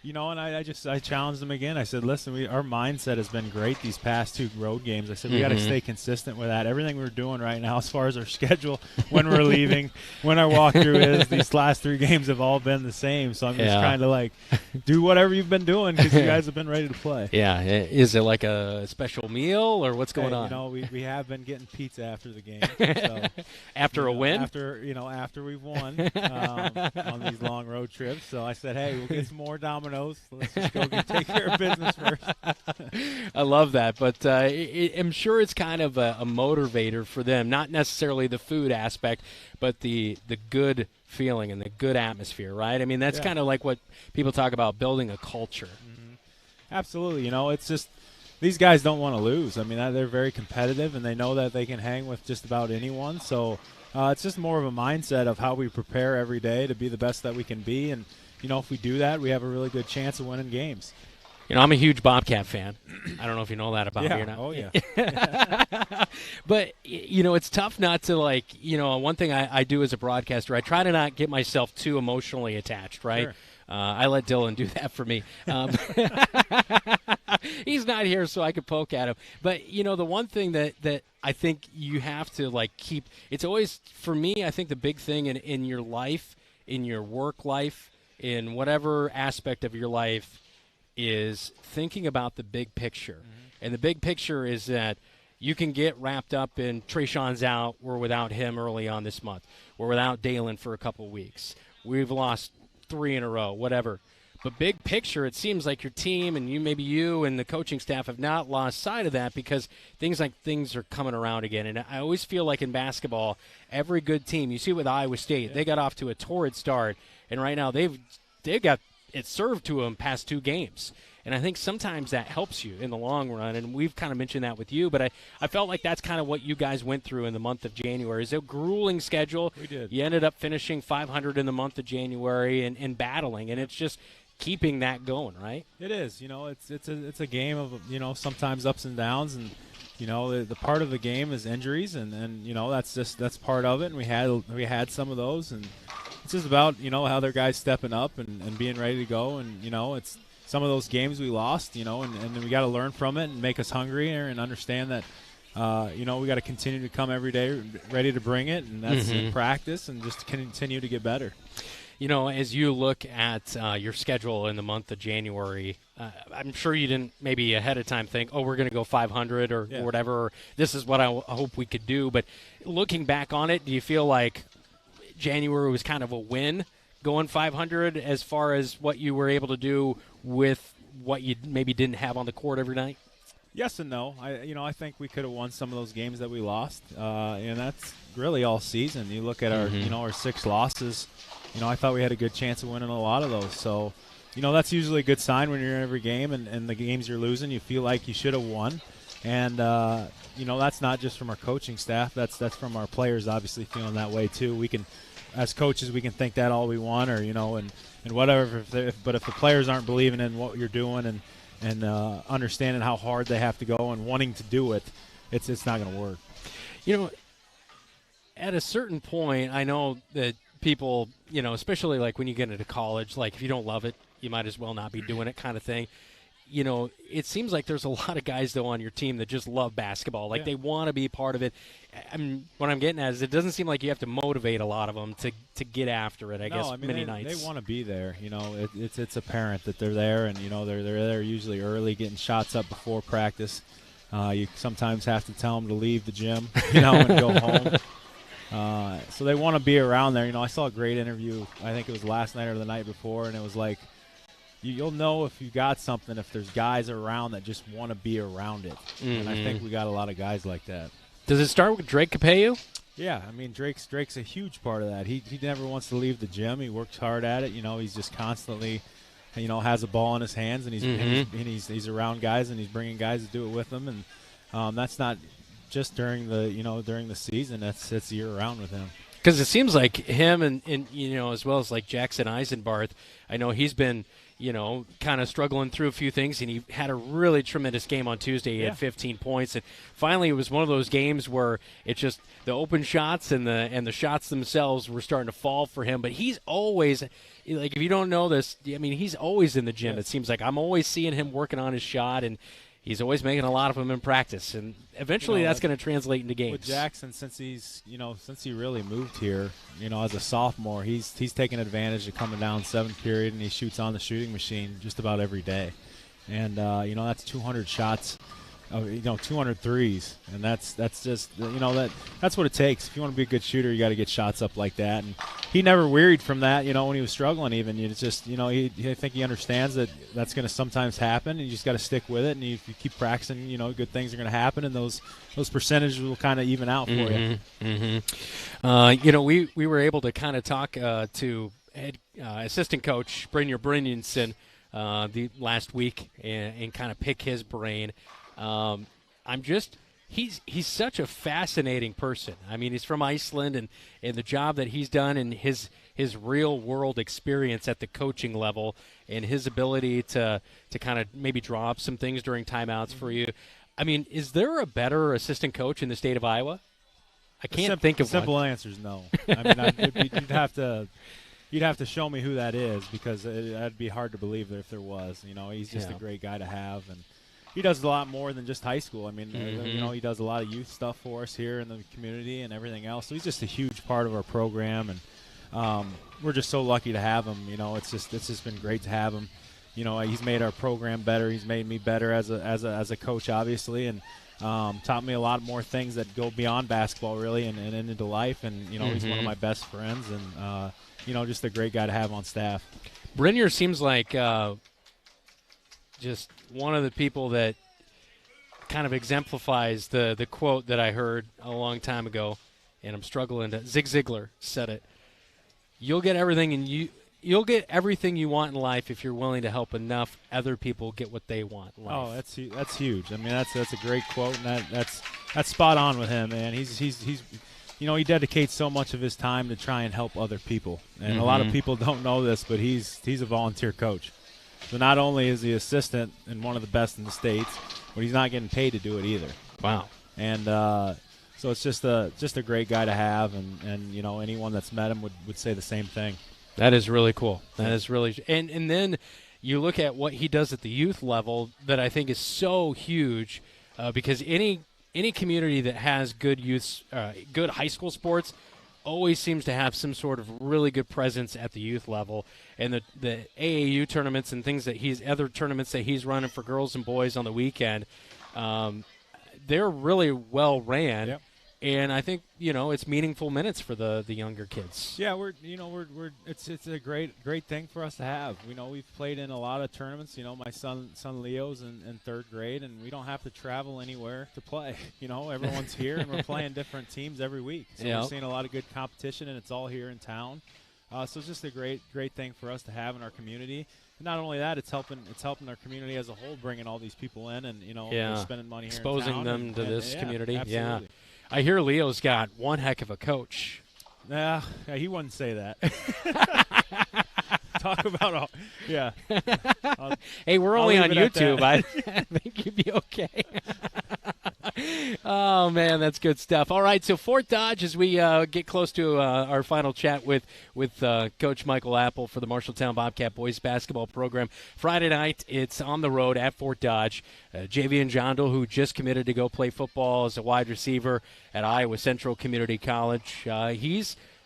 And I challenged them again. I said, listen, our mindset has been great these past 2 road games. I said, we got to stay consistent with that. Everything we're doing right now as far as our schedule, when we're leaving, when our walkthrough is, these last 3 games have all been the same. So I'm just trying to, do whatever you've been doing because you guys have been ready to play. Yeah. Is it like a special meal or what's going on? We have been getting pizza after the game. So, after a win? After we've won on these long road trips. So I said, hey, we'll get some more Domino's. Let's just go take care of business first. I love that, but I'm sure it's kind of a motivator for them, not necessarily the food aspect, but the good feeling and the good atmosphere, right? I mean, that's kind of like what people talk about, building a culture. Mm-hmm. Absolutely. It's just these guys don't want to lose. I mean, they're very competitive, and they know that they can hang with just about anyone. So it's just more of a mindset of how we prepare every day to be the best that we can be. And if we do that, we have a really good chance of winning games. I'm a huge Bobcat fan. I don't know if you know that about me or not. Oh, yeah. But, it's tough not to, one thing I do as a broadcaster, I try to not get myself too emotionally attached, right? Sure. I let Dylan do that for me. He's not here, so I could poke at him. But the one thing that I think you have to keep. It's always, for me, I think the big thing in your life, in your work life, in whatever aspect of your life, is thinking about the big picture. And the big picture is that you can get wrapped up in Trayshawn's out. We're without him early on this month. We're without Dalen for a couple weeks. We've lost 3 in a row, whatever. But big picture, it seems like your team and you and the coaching staff have not lost sight of that, because things are coming around again. And I always feel like in basketball, every good team, you see with Iowa State, they got off to a torrid start. And right now they've got it served to them past 2 games. And I think sometimes that helps you in the long run, and we've kind of mentioned that with you. But I felt like that's kind of what you guys went through in the month of January. It's a grueling schedule. We did. You ended up finishing 500 in the month of January and battling, and it's just keeping that going, right? It is. It's a game of sometimes ups and downs, and the part of the game is injuries, and that's part of it. And we had some of those, and it's just about how their guys stepping up and being ready to go, and it's. Some of those games we lost, and we got to learn from it and make us hungrier and understand that, we got to continue to come every day ready to bring it, and that's in practice, and just continue to get better. As you look at your schedule in the month of January, I'm sure you didn't maybe ahead of time think, we're going to go 500 or whatever, or this is what I hope we could do. But looking back on it, do you feel like January was kind of a win going 500 as far as what you were able to do with what you maybe didn't have on the court every night? Yes and no. I think we could have won some of those games that we lost, and that's really all season. You look at our our 6 losses. I thought we had a good chance of winning a lot of those. So, that's usually a good sign when you're in every game, and the games you're losing, you feel like you should have won. And that's not just from our coaching staff. That's from our players, obviously feeling that way too. We can, as coaches, we can think that all we want, or and whatever. But if the players aren't believing in what you're doing and understanding how hard they have to go and wanting to do it, it's not going to work. At a certain point, I know that people, especially like when you get into college, like if you don't love it, you might as well not be doing it, kind of thing. It seems like there's a lot of guys, though, on your team that just love basketball. Like, they want to be part of it. What I'm getting at is it doesn't seem like you have to motivate a lot of them to get after it, I guess, many nights. They want to be there. It's apparent that they're there, and, they're there usually early, getting shots up before practice. You sometimes have to tell them to leave the gym, and go home. So they want to be around there. I saw a great interview, I think it was last night or the night before, and it was like, you'll know if you got something if there's guys around that just want to be around it. And I think we got a lot of guys like that. Does it start with Drake Capello? Yeah, Drake's a huge part of that. He never wants to leave the gym. He works hard at it. He's just constantly, has a ball in his hands, and he's around guys, and he's bringing guys to do it with him. And that's not just during the season. That's year round with him. Because it seems like him and as well as like Jackson Eisenbarth, I know he's been kind of struggling through a few things, and he had a really tremendous game on Tuesday. He had 15 points, and finally it was one of those games where it's just the open shots and the shots themselves were starting to fall for him. But he's always, like, if you don't know this, he's always in the gym. Yes. It seems like I'm always seeing him working on his shot, and he's always making a lot of them in practice, and eventually that's going to translate into games. With Jackson, since he really moved here, as a sophomore, he's taken advantage of coming down 7th period, and he shoots on the shooting machine just about every day. And that's 200 shots, 200 threes, and that's just that's what it takes. If you want to be a good shooter, you got to get shots up like that. And he never wearied from that. When he was struggling, even it's just I think he understands that that's going to sometimes happen, and you just got to stick with it. And if you keep practicing, good things are going to happen, and those percentages will kind of even out for you. We were able to kind of talk to assistant coach Brynjar Brynjonsson the last week and kind of pick his brain. He's such a fascinating person. He's from Iceland, and the job that he's done and his real world experience at the coaching level and his ability to kind of maybe draw up some things during timeouts for you. Is there a better assistant coach in the state of Iowa? I can't think of one. Simple answer is no. You'd have to show me who that is, because that'd be hard to believe that if there was. He's just a great guy to have, and he does a lot more than just high school. I mean, you know, he does a lot of youth stuff for us here in the community and everything else. So he's just a huge part of our program, and we're just so lucky to have him. You know, it's just been great to have him. You know, he's made our program better. He's made me better as a coach, obviously, and taught me a lot more things that go beyond basketball, really, and into life. And you know, he's one of my best friends, and you know, just a great guy to have on staff. Brynjar seems like just one of the people that kind of exemplifies the quote that I heard a long time ago, and I'm struggling to. Zig Ziglar said it. You'll get everything, and you'll get everything you want in life if you're willing to help enough other people get what they want in life. Oh, that's huge. I mean, that's a great quote, and that's spot on with him, man. He's you know, he dedicates so much of his time to try and help other people, and a lot of people don't know this, but he's a volunteer coach. So not only is he assistant and one of the best in the States, but he's not getting paid to do it either. Wow. And so it's just a great guy to have, and you know, anyone that's met him would say the same thing. That is really cool. That is really – and then you look at what he does at the youth level that I think is so huge because any community that has good youth, good high school sports always seems to have some sort of really good presence at the youth level. And the AAU tournaments and other tournaments that he's running for girls and boys on the weekend, they're really well ran. Yep. And I think, you know, it's meaningful minutes for the younger kids. Yeah, it's a great thing for us to have. You know, we've played in a lot of tournaments. You know, my son Leo's in third grade, and we don't have to travel anywhere to play. You know, everyone's here, and we're playing different teams every week. So we're seeing a lot of good competition, and it's all here in town. So it's just a great thing for us to have in our community. And not only that, it's helping our community as a whole, bringing all these people in, and you know, they're spending money here exposing in town them to this community. Absolutely. Yeah. I hear Leo's got one heck of a coach. Yeah, he wouldn't say that. Talk about all. Yeah. Hey, we're only on YouTube. I think you'd be okay. Oh, man, that's good stuff. All right, so Fort Dodge, as we get close to our final chat with Coach Michael Apple for the Marshalltown Bobcat boys basketball program. Friday night, it's on the road at Fort Dodge. Javian Jondal, who just committed to go play football as a wide receiver at Iowa Central Community College.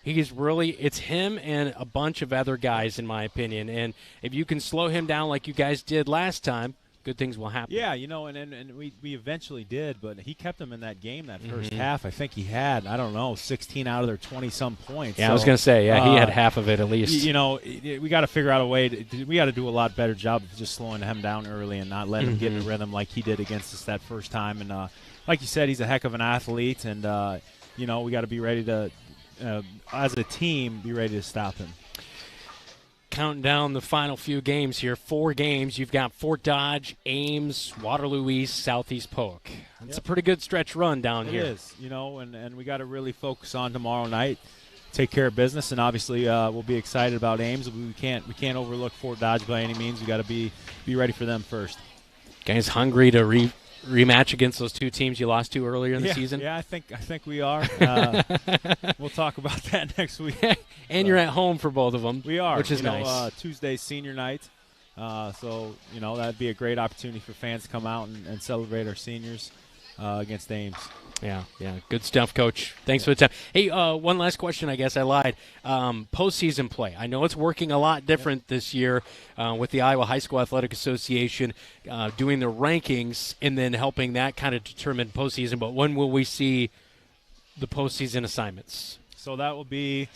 He's really, it's him and a bunch of other guys, in my opinion. And if you can slow him down like you guys did last time, good things will happen. Yeah, you know, and we eventually did, but he kept them in that game that first half. I think he had, 16 out of their 20-some points. Yeah, so, I was going to say, he had half of it at least. You know, we got to figure out a way. We got to do a lot better job of just slowing him down early and not letting him get in a rhythm like he did against us that first time. And like you said, he's a heck of an athlete, and, you know, we got to be ready to, as a team, be ready to stop him. Counting down the final few games here, 4 games. You've got Fort Dodge, Ames, Waterloo East, Southeast Polk. It's a pretty good stretch run down here. It is, you know, and we got to really focus on tomorrow night, take care of business, and obviously we'll be excited about Ames. We can't overlook Fort Dodge by any means. We got to be ready for them first. Guys hungry to rematch against those 2 teams you lost to earlier in the season? Yeah, I think we are. We'll talk about that next week. And you're at home for both of them. We are, which is nice. Tuesday's senior night, so you know that'd be a great opportunity for fans to come out and celebrate our seniors against Ames. Yeah, good stuff, Coach. Thanks for the time. Hey, one last question. I guess I lied. Postseason play. I know it's working a lot different this year with the Iowa High School Athletic Association doing the rankings and then helping that kind of determine postseason. But when will we see the postseason assignments? So that will be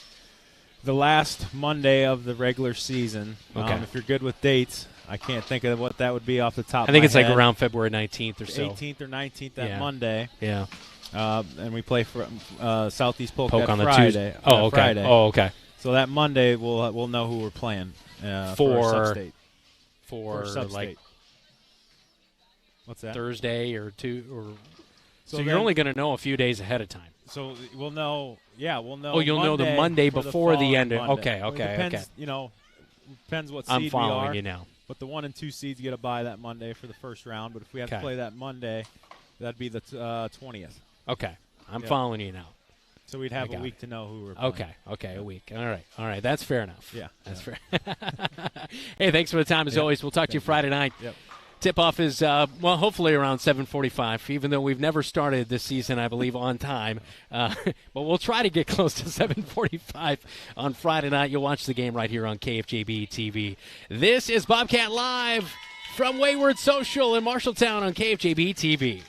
the last Monday of the regular season. Okay. If you're good with dates, I can't think of what that would be off the top of my head. I think it's like around February 19th or so. 18th or 19th that Monday. Yeah. And we play for Southeast Polk on that the Friday. Tuesday. Oh, okay. Friday. Oh, okay. So that Monday we'll know who we're playing for Sub-State. For Sub-State. like what's that? Thursday or 2 or so then, you're only going to know a few days ahead of time. So we'll know. Yeah, we'll know. Oh, you'll know the Monday before the end. Okay. It depends, you know, depends what seed I'm following we are. you now. But the 1 and 2 seeds get a bye that Monday for the first round. But if we have to play that Monday, that'd be the 20th. Okay, I'm following you now. So we'd have a week to know who we're playing. Okay, a week. All right. That's fair enough. Yeah. That's fair. Hey, thanks for the time as always. We'll talk to you Friday night. Yep. Tip-off is, hopefully around 7:45, even though we've never started this season, I believe, on time. But we'll try to get close to 7:45 on Friday night. You'll watch the game right here on KFJB-TV. This is Bobcat Live from Wayward Social in Marshalltown on KFJB-TV.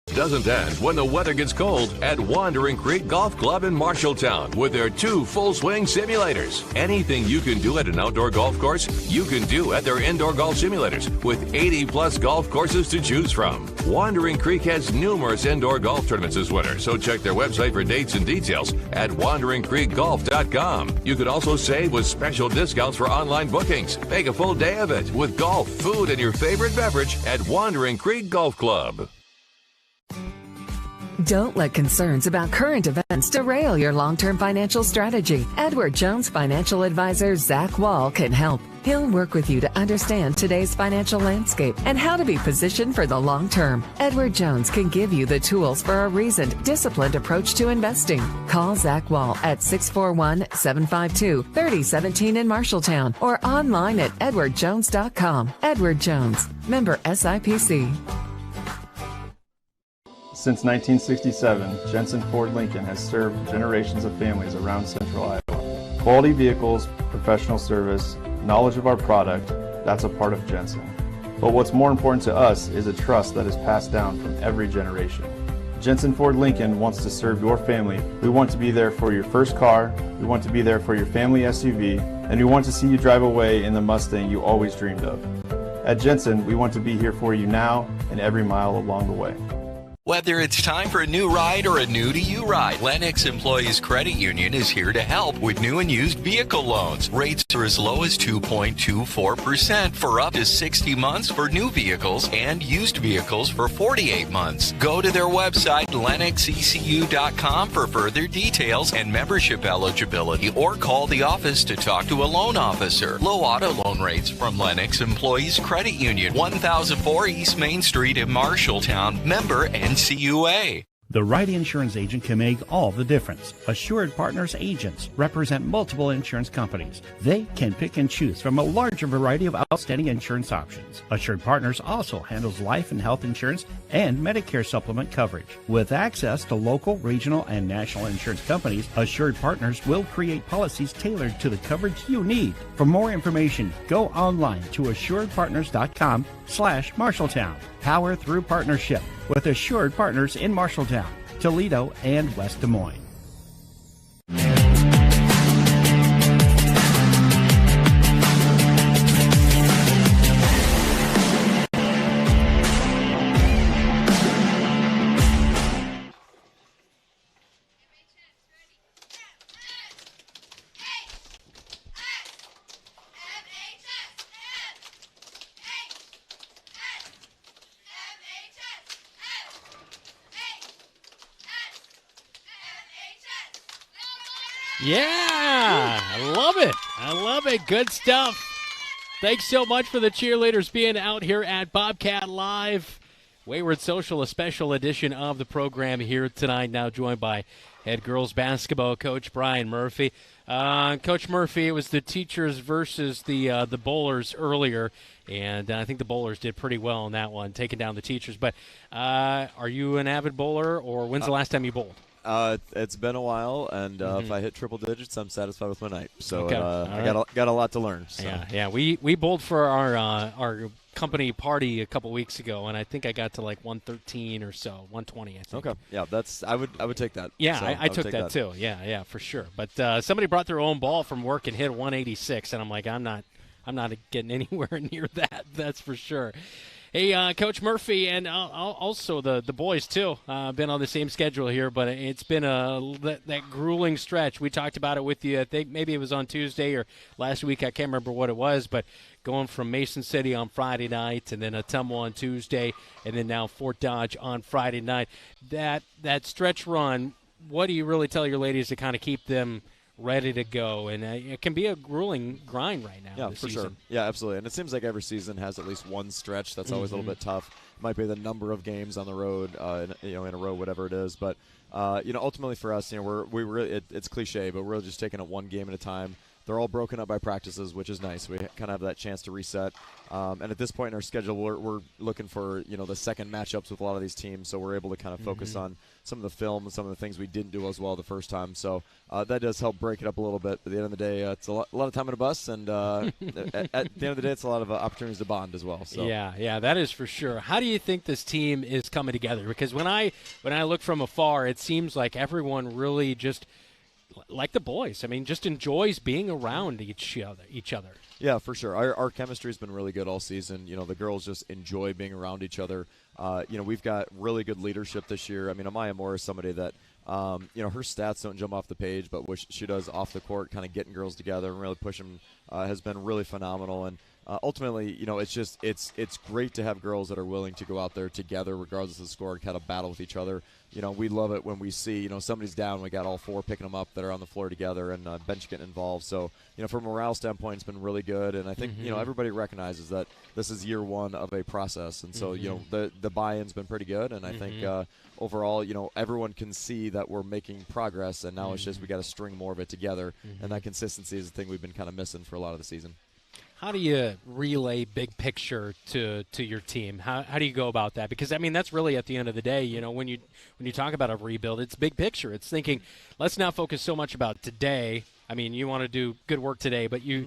Doesn't end when the weather gets cold at Wandering Creek Golf Club in Marshalltown with their 2 full-swing simulators. Anything you can do at an outdoor golf course, you can do at their indoor golf simulators with 80-plus golf courses to choose from. Wandering Creek has numerous indoor golf tournaments this winter, so check their website for dates and details at wanderingcreekgolf.com. You could also save with special discounts for online bookings. Make a full day of it with golf, food, and your favorite beverage at Wandering Creek Golf Club. Don't let concerns about current events derail your long-term financial strategy. Edward Jones financial advisor Zach Wall can help. He'll work with you to understand today's financial landscape and how to be positioned for the long term. Edward Jones can give you the tools for a reasoned, disciplined approach to investing. Call Zach Wall at 641-752-3017 in Marshalltown or online at edwardjones.com. Edward Jones, member SIPC. Since 1967, Jensen Ford Lincoln has served generations of families around Central Iowa. Quality vehicles, professional service, knowledge of our product, that's a part of Jensen. But what's more important to us is a trust that is passed down from every generation. Jensen Ford Lincoln wants to serve your family. We want to be there for your first car, we want to be there for your family SUV, and we want to see you drive away in the Mustang you always dreamed of. At Jensen, we want to be here for you now and every mile along the way. Whether it's time for a new ride or a new-to-you ride, Lennox Employees Credit Union is here to help with new and used vehicle loans. Rates are as low as 2.24% for up to 60 months for new vehicles and used vehicles for 48 months. Go to their website, lennoxecu.com, for further details and membership eligibility, or call the office to talk to a loan officer. Low auto loan rates from Lennox Employees Credit Union, 1004 East Main Street in Marshalltown, member NCUA. The right insurance agent can make all the difference. Assured Partners agents represent multiple insurance companies. They can pick and choose from a larger variety of outstanding insurance options. Assured Partners also handles life and health insurance and Medicare supplement coverage. With access to local, regional, and national insurance companies, Assured Partners will create policies tailored to the coverage you need. For more information, go online to assuredpartners.com/Marshalltown. Power through partnership with Assured Partners in Marshalltown, Toledo, and West Des Moines. Yeah, I love it. I love it. Good stuff. Thanks so much for the cheerleaders being out here at Bobcat Live. Wayward Social, a special edition of the program here tonight, now joined by head girls basketball coach Brian Murphy. Coach Murphy, it was the teachers versus the bowlers earlier, and I think the bowlers did pretty well on that one, taking down the teachers. But are you an avid bowler, or when's the last time you bowled? It's been a while, and if I hit triple digits, I'm satisfied with my night. So Okay. I Right. got a lot to learn. So. Yeah. We bowled for our company party a couple weeks ago, and I think I got to like 113 or so, 120, I think. Okay. Yeah, I would take that. Yeah, So I would took take that too. Yeah, for sure. But somebody brought their own ball from work and hit 186, and I'm like, I'm not getting anywhere near that. That's for sure. Hey, Coach Murphy, and also the boys too. Been on the same schedule here, but it's been that grueling stretch. We talked about it with you. I think maybe it was on Tuesday or last week. I can't remember what it was, but going from Mason City on Friday night, and then Ottumwa on Tuesday, and then now Fort Dodge on Friday night. That stretch run. What do you really tell your ladies to kind of keep them ready to go? And it can be a grueling grind right now. Yeah, this for season. sure. Yeah, absolutely. And it seems like every season has at least one stretch that's always a little bit tough. It might be the number of games on the road, in a row, whatever it is. But ultimately for us, it's cliche, but we're just taking it one game at a time. they're all broken up by practices, which is nice. We kind of have that chance to reset. And at this point in our schedule, we're looking for the second matchups with a lot of these teams, so we're able to kind of focus on some of the film and some of the things we didn't do as well the first time. So that does help break it up a little bit. But at the end of the day, it's a lot of time in a bus, and at the end of the day, it's a lot of opportunities to bond as well. So. Yeah, that is for sure. How do you think this team is coming together? Because when I look from afar, it seems like everyone really just, like the boys, I mean, just enjoys being around each other. Yeah, for sure. Our chemistry has been really good all season. The girls just enjoy being around each other. We've got really good leadership this year. I mean, Amaya Moore is somebody that, her stats don't jump off the page, but what she does off the court, kind of getting girls together and really pushing, has been really phenomenal. And ultimately, it's great to have girls that are willing to go out there together, regardless of the score, and kind of battle with each other. We love it when we see, somebody's down, we got all four picking them up that are on the floor together, and bench getting involved. So, from a morale standpoint, it's been really good. And I think, everybody recognizes that this is year one of a process. And so, the buy-in's been pretty good. And I think overall, everyone can see that we're making progress. And now it's just we got to string more of it together. And that consistency is the thing we've been kind of missing for a lot of the season. How do you relay big picture to your team? How do you go about that? Because, I mean, that's really at the end of the day, when you talk about a rebuild, it's big picture. It's thinking, let's not focus so much about today. I mean, you want to do good work today, but you're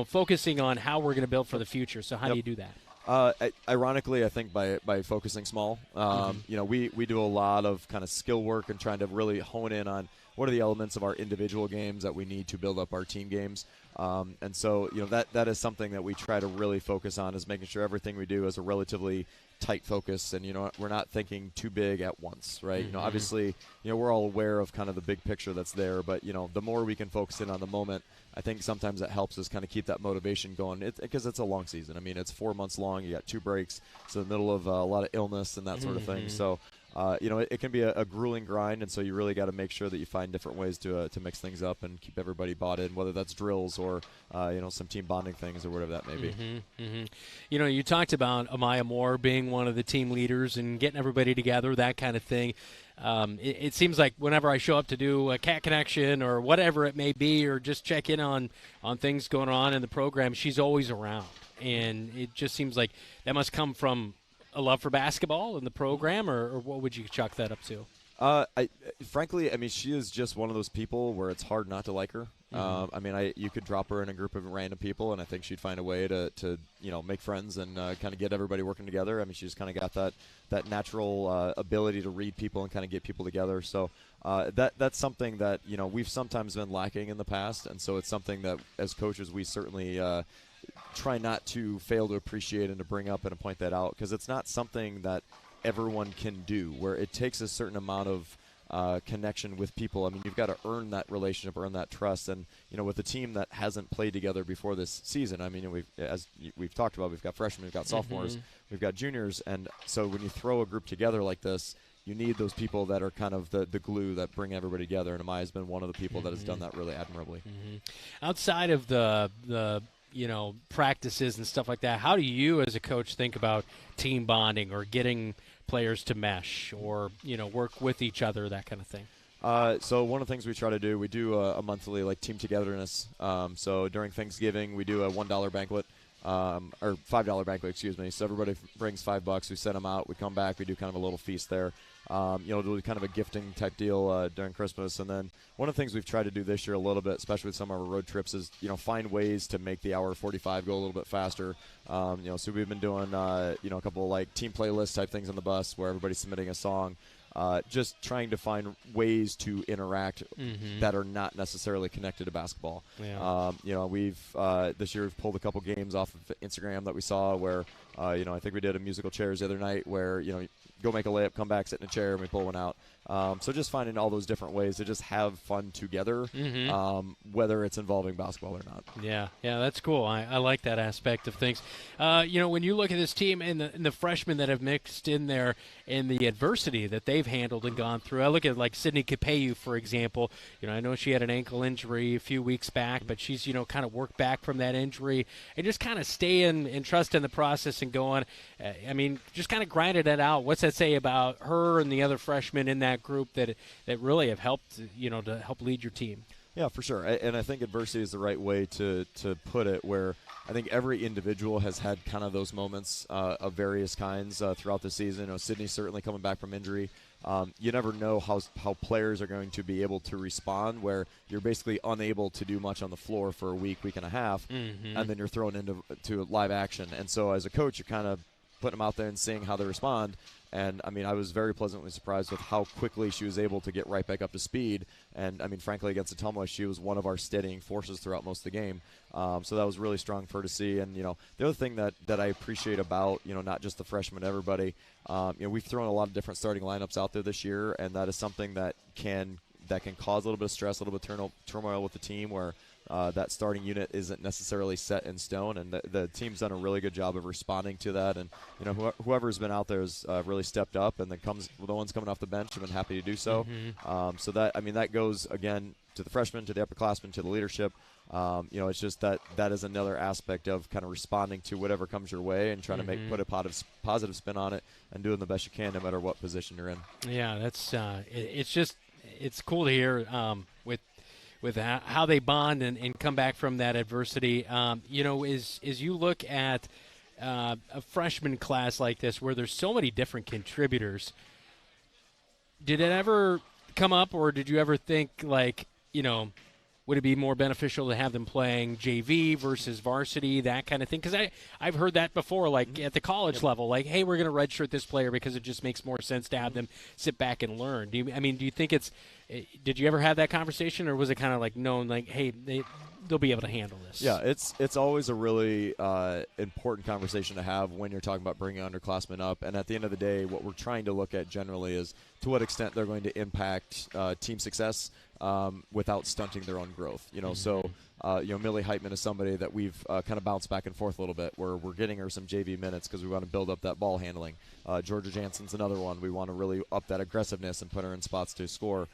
focusing on how we're going to build for the future. So how do you do that? Ironically, I think by focusing small, we do a lot of kind of skill work and trying to really hone in on what are the elements of our individual games that we need to build up our team games. And so, that is something that we try to really focus on, is making sure everything we do is a relatively tight focus, and we're not thinking too big at once, right? Obviously, we're all aware of kind of the big picture that's there, but the more we can focus in on the moment, I think sometimes it helps us kind of keep that motivation going, because it's a long season. I mean, it's 4 months long. You got 2 breaks. It's in the middle of a lot of illness and that sort of thing. So, it can be a grueling grind, and so you really got to make sure that you find different ways to mix things up and keep everybody bought in, whether that's drills or some team bonding things or whatever that may be. You talked about Amaya Moore being one of the team leaders and getting everybody together, that kind of thing. It seems like whenever I show up to do a Cat Connection or whatever it may be, or just check in on things going on in the program, she's always around, and it just seems like that must come from a love for basketball in the program, or what would you chalk that up to? Frankly, I mean, she is just one of those people where it's hard not to like her. You could drop her in a group of random people, and I think she'd find a way to make friends and kind of get everybody working together. I mean, she's kind of got that natural ability to read people and kind of get people together. So that's something that we've sometimes been lacking in the past, and so it's something that as coaches we certainly try not to fail to appreciate and to bring up and to point that out, because it's not something that everyone can do, where it takes a certain amount of connection with people. I mean, you've got to earn that relationship, earn that trust. And, with a team that hasn't played together before this season, I mean, as we've talked about, we've got freshmen, we've got sophomores, we've got juniors. And so when you throw a group together like this, you need those people that are kind of the glue that bring everybody together. And Amaya's been one of the people that has done that really admirably. Outside of the practices and stuff like that, how do you as a coach think about team bonding or getting players to mesh or, work with each other, that kind of thing? So one of the things we try to do, we do a monthly team togetherness. So during Thanksgiving, we do a $1 banquet, or $5 banquet, excuse me. So everybody brings $5. We send them out. We come back. We do kind of a little feast there. Do kind of a gifting type deal during Christmas. And then one of the things we've tried to do this year a little bit, especially with some of our road trips, is find ways to make the hour 45 go a little bit faster. So we've been doing a couple team playlist type things on the bus where everybody's submitting a song. Just trying to find ways to interact that are not necessarily connected to basketball. Yeah. We've this year we've pulled a couple games off of Instagram that we saw where I think we did a musical chairs the other night where go make a layup, come back, sit in a chair, and we pull one out. So just finding all those different ways to just have fun together, whether it's involving basketball or not. Yeah, that's cool. I like that aspect of things. When you look at this team and the freshmen that have mixed in there and the adversity that they've handled and gone through, I look at Sydney Capeyu, for example. I know she had an ankle injury a few weeks back, but she's, kind of worked back from that injury and just kind of staying and trusting the process and going. Just kind of grinded it out. What's that say about her and the other freshmen in that group that really have helped, to help lead your team? Yeah, for sure. And I think adversity is the right way to put it, where I think every individual has had kind of those moments of various kinds throughout the season. You know, Sydney's certainly coming back from injury. You never know how players are going to be able to respond, where you're basically unable to do much on the floor for a week and a half, and then you're thrown into live action. And so as a coach, you're kind of putting them out there and seeing how they respond. And, I mean, I was very pleasantly surprised with how quickly she was able to get right back up to speed. And, I mean, frankly, against Atumwa, she was one of our steadying forces throughout most of the game. So that was really strong for her to see. And, you know, the other thing that I appreciate about, you know, not just the freshmen, everybody, you know, we've thrown a lot of different starting lineups out there this year, and that is something that can cause a little bit of stress, a little bit of turmoil with the team, where that starting unit isn't necessarily set in stone, and the team's done a really good job of responding to that. And, you know, whoever's been out there has really stepped up, and then the ones coming off the bench have been happy to do so. So that, I mean, that goes, again, to the freshmen, to the upperclassmen, to the leadership. You know, it's just that is another aspect of kind of responding to whatever comes your way and trying to put a positive spin on it and doing the best you can no matter what position you're in. Yeah, that's it's cool to hear with how they bond and come back from that adversity. You know, as you look at a freshman class like this where there's so many different contributors, did it ever come up, or did you ever think, like, you know, would it be more beneficial to have them playing JV versus varsity, that kind of thing? Because I've heard that before, like at the college level, like, hey, we're going to redshirt this player because it just makes more sense to have them sit back and learn. Do you think did you ever have that conversation, or was it kind of like known, like, hey, they'll be able to handle this? Yeah, it's always a really important conversation to have when you're talking about bringing underclassmen up. And at the end of the day, what we're trying to look at generally is to what extent they're going to impact team success without stunting their own growth. You know, so you know, Millie Heitman is somebody that we've kind of bounced back and forth a little bit, where we're getting her some JV minutes because we want to build up that ball handling. Georgia Jansen's another one. We want to really up that aggressiveness and put her in spots to score.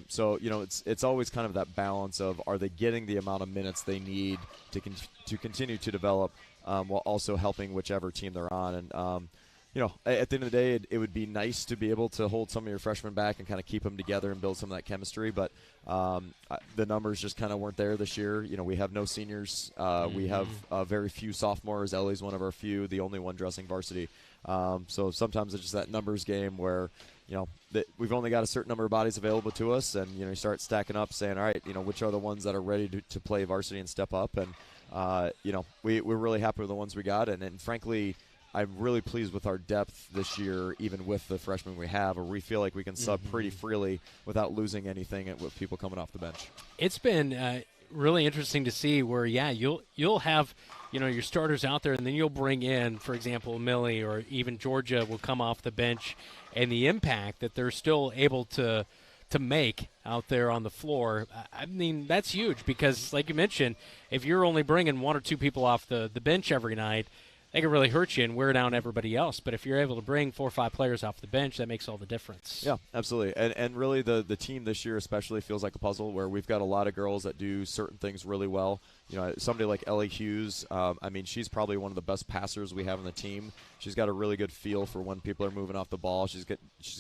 So, you know, it's always kind of that balance of, are they getting the amount of minutes they need to continue to develop while also helping whichever team they're on. And, you know, at the end of the day, it would be nice to be able to hold some of your freshmen back and kind of keep them together and build some of that chemistry. But the numbers just kind of weren't there this year. You know, we have no seniors. We have very few sophomores. Ellie's one of our few, the only one dressing varsity. So sometimes it's just that numbers game where, you know, that we've only got a certain number of bodies available to us, and, you know, you start stacking up saying, all right, you know, which are the ones that are ready to play varsity and step up. And, you know, we're really happy with the ones we got. And frankly, I'm really pleased with our depth this year, even with the freshmen we have, where we feel like we can sub pretty freely without losing anything with people coming off the bench. It's been really interesting to see where, yeah, you'll have, you know, your starters out there, and then you'll bring in, for example, Millie or even Georgia will come off the bench, and the impact that they're still able to make out there on the floor. I mean, that's huge because, like you mentioned, if you're only bringing one or two people off the bench every night, they can really hurt you and wear down everybody else. But if you're able to bring 4 or 5 players off the bench, that makes all the difference. Yeah, absolutely. And really the team this year especially feels like a puzzle, where we've got a lot of girls that do certain things really well. You know, somebody like Ellie Hughes, I mean, she's probably one of the best passers we have on the team. She's got a really good feel for when people are moving off the ball. She's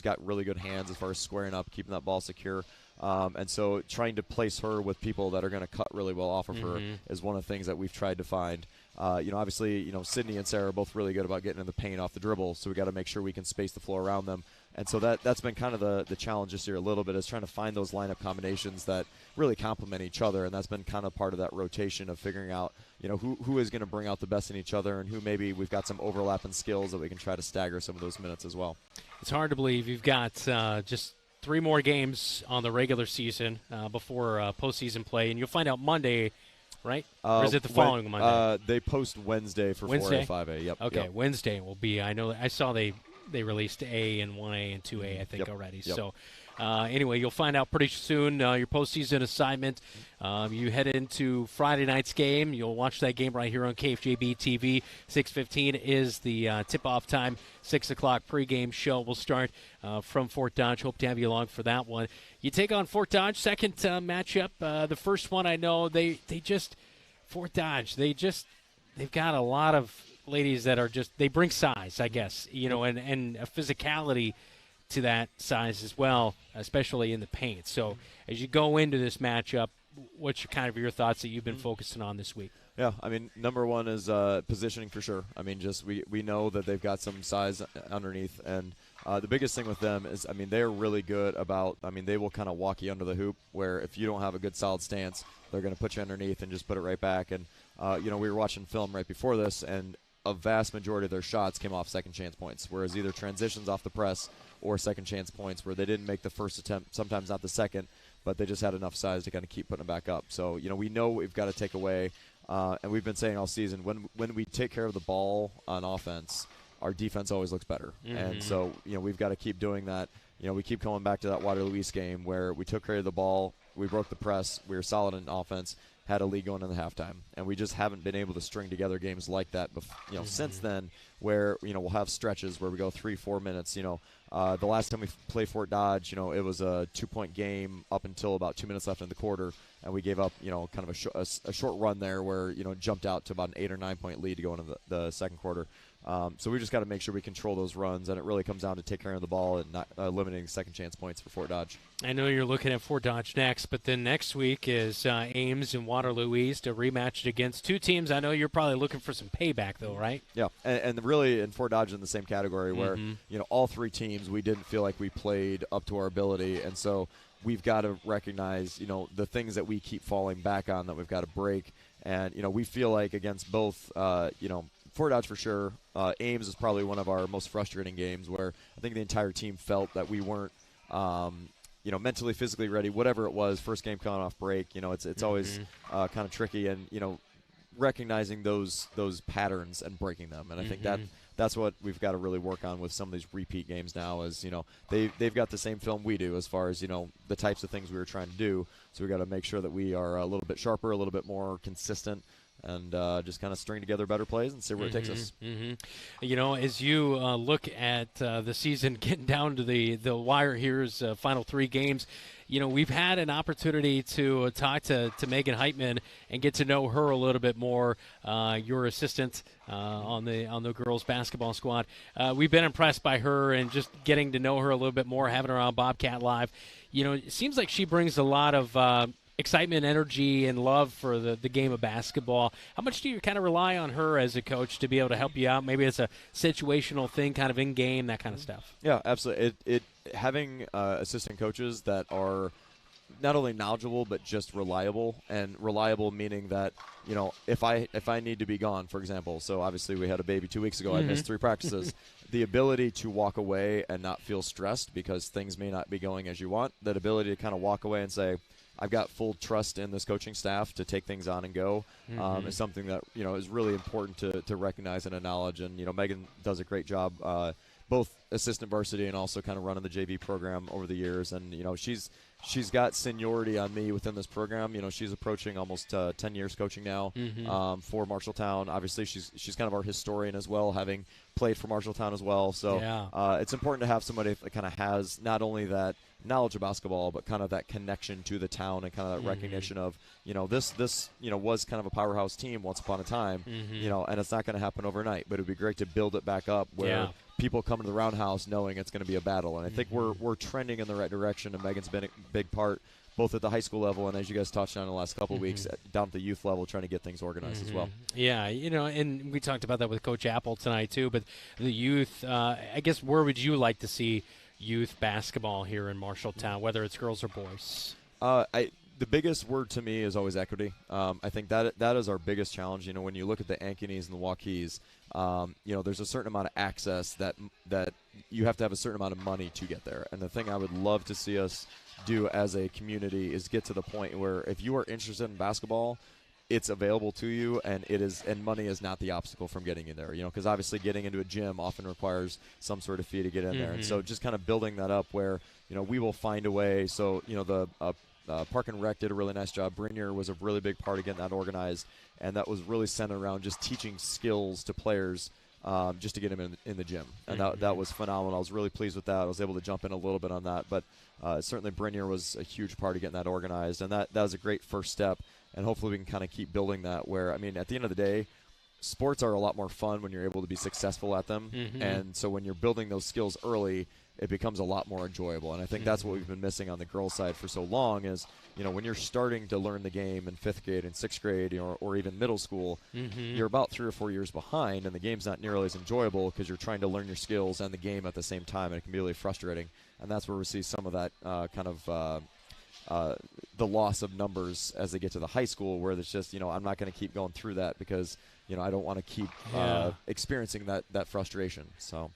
got really good hands as far as squaring up, keeping that ball secure. And so trying to place her with people that are going to cut really well off of her is one of the things that we've tried to find. You know, obviously, you know, Sydney and Sarah are both really good about getting in the paint off the dribble, so we got to make sure we can space the floor around them. And so that's been kind of the challenge this year a little bit, is trying to find those lineup combinations that really complement each other. And that's been kind of part of that rotation of figuring out, you know, who is going to bring out the best in each other, and who maybe we've got some overlap in skills that we can try to stagger some of those minutes as well. It's hard to believe you've got just 3 more games on the regular season before postseason play, and you'll find out Monday, right? Or is it the following Monday? They post Wednesday for Wednesday? 4A, 5A. Yep. Okay, yep. Wednesday will be. I saw they released A and 1A and 2A, I think, already. Yep. So anyway, you'll find out pretty soon your postseason assignment. You head into Friday night's game. You'll watch that game right here on KFJB-TV. 6:15 is the tip-off time. 6 o'clock pregame show will start from Fort Dodge. Hope to have you along for that one. You take on Fort Dodge, second matchup. The first one, I know Fort Dodge, they've got a lot of ladies that are they bring size, I guess, you know, and a physicality to that size as well, especially in the paint. So as you go into this matchup, what's your thoughts that you've been focusing on this week? Yeah, I mean, number one is positioning for sure. I mean, just we know that they've got some size underneath, and the biggest thing with them is, I mean, they're really good about, I mean, they will kind of walk you under the hoop, where if you don't have a good solid stance, they're going to put you underneath and just put it right back. And, we were watching film right before this, and a vast majority of their shots came off second chance points, whereas either transitions off the press or second chance points where they didn't make the first attempt, sometimes not the second, but they just had enough size to kind of keep putting them back up. So, we know what we've got to take away. And we've been saying all season, when we take care of the ball on offense, our defense always looks better. Mm-hmm. And so, we've got to keep doing that. We keep coming back to that Waterloo East game where we took care of the ball, we broke the press, we were solid in offense, had a lead going in the halftime. And we just haven't been able to string together games like that, since then, where, we'll have stretches where we go 3-4 minutes. The last time we played Fort Dodge, it was a 2-point game up until about 2 minutes left in the quarter, and we gave up, kind of a short run there where, jumped out to about an 8 or 9 point lead to go into the second quarter. So we just got to make sure we control those runs, and it really comes down to take care of the ball and not eliminating second chance points for Fort Dodge. I know you're looking at Fort Dodge next, but then next week is Ames and Waterloo East, a rematch against two teams. I know you're probably looking for some payback, though, right? Yeah, and really in Fort Dodge in the same category where, all three teams, we didn't feel like we played up to our ability, and so we've got to recognize, the things that we keep falling back on that we've got to break. And, we feel like against both, Fort Dodge for sure. Ames is probably one of our most frustrating games where I think the entire team felt that we weren't, mentally, physically ready, whatever it was, first game coming off break. It's always kind of tricky, and, recognizing those patterns and breaking them. And I think that's what we've got to really work on with some of these repeat games now is, they've got the same film we do as far as, the types of things we were trying to do. So we got to make sure that we are a little bit sharper, a little bit more consistent, and just kind of string together better plays and see where it takes us. As you look at the season getting down to the wire here's final three games, we've had an opportunity to talk to Megan Heitman and get to know her a little bit more, your assistant on the girls basketball squad. We've been impressed by her and just getting to know her a little bit more, having her on Bobcat Live. It seems like she brings a lot of excitement, energy, and love for the game of basketball. How much do you kind of rely on her as a coach to be able to help you out? Maybe it's a situational thing, kind of in-game, that kind of stuff. Yeah, absolutely. Having assistant coaches that are not only knowledgeable but just reliable, and reliable meaning that, if I need to be gone, for example, so obviously we had a baby 2 weeks ago, I missed 3 practices, the ability to walk away and not feel stressed because things may not be going as you want, that ability to kind of walk away and say, I've got full trust in this coaching staff to take things on and go, is something that, is really important to recognize and acknowledge. And, Megan does a great job, both assistant varsity and also kind of running the JV program over the years. And, she's got seniority on me within this program. She's approaching almost 10 years coaching now for Marshalltown. Obviously, she's kind of our historian as well, having played for Marshalltown as well. So it's important to have somebody that kind of has not only that knowledge of basketball, but kind of that connection to the town and kind of that recognition of, this was kind of a powerhouse team once upon a time, and it's not going to happen overnight, but it would be great to build it back up where people come to the roundhouse knowing it's going to be a battle. And I think we're trending in the right direction, and Megan's been a big part both at the high school level and, as you guys touched on in the last couple of weeks, down at the youth level, trying to get things organized as well. Yeah, and we talked about that with Coach Apple tonight too, but the youth, I guess, where would you like to see youth basketball here in Marshalltown, whether it's girls or boys? The biggest word to me is always equity. I think that is our biggest challenge. When you look at the Ankenes and the Waukees, there's a certain amount of access that you have to have a certain amount of money to get there. And the thing I would love to see us do as a community is get to the point where if you are interested in basketball, it's available to you, and money is not the obstacle from getting in there, because obviously getting into a gym often requires some sort of fee to get in there. And so just kind of building that up where, we will find a way. So, the Park and Rec did a really nice job. Brinier was a really big part of getting that organized, and that was really centered around just teaching skills to players just to get them in the gym. And that was phenomenal. I was really pleased with that. I was able to jump in a little bit on that. But certainly Brinier was a huge part of getting that organized, and that was a great first step. And hopefully we can kind of keep building that where, at the end of the day, sports are a lot more fun when you're able to be successful at them. And so when you're building those skills early, it becomes a lot more enjoyable. And I think that's what we've been missing on the girls' side for so long is, when you're starting to learn the game in 5th grade and 6th grade or even middle school, you're about 3 or 4 years behind, and the game's not nearly as enjoyable because you're trying to learn your skills and the game at the same time, and it can be really frustrating. And that's where we see some of that the loss of numbers as they get to the high school, where it's just, I'm not going to keep going through that because, I don't want to keep experiencing that frustration. So.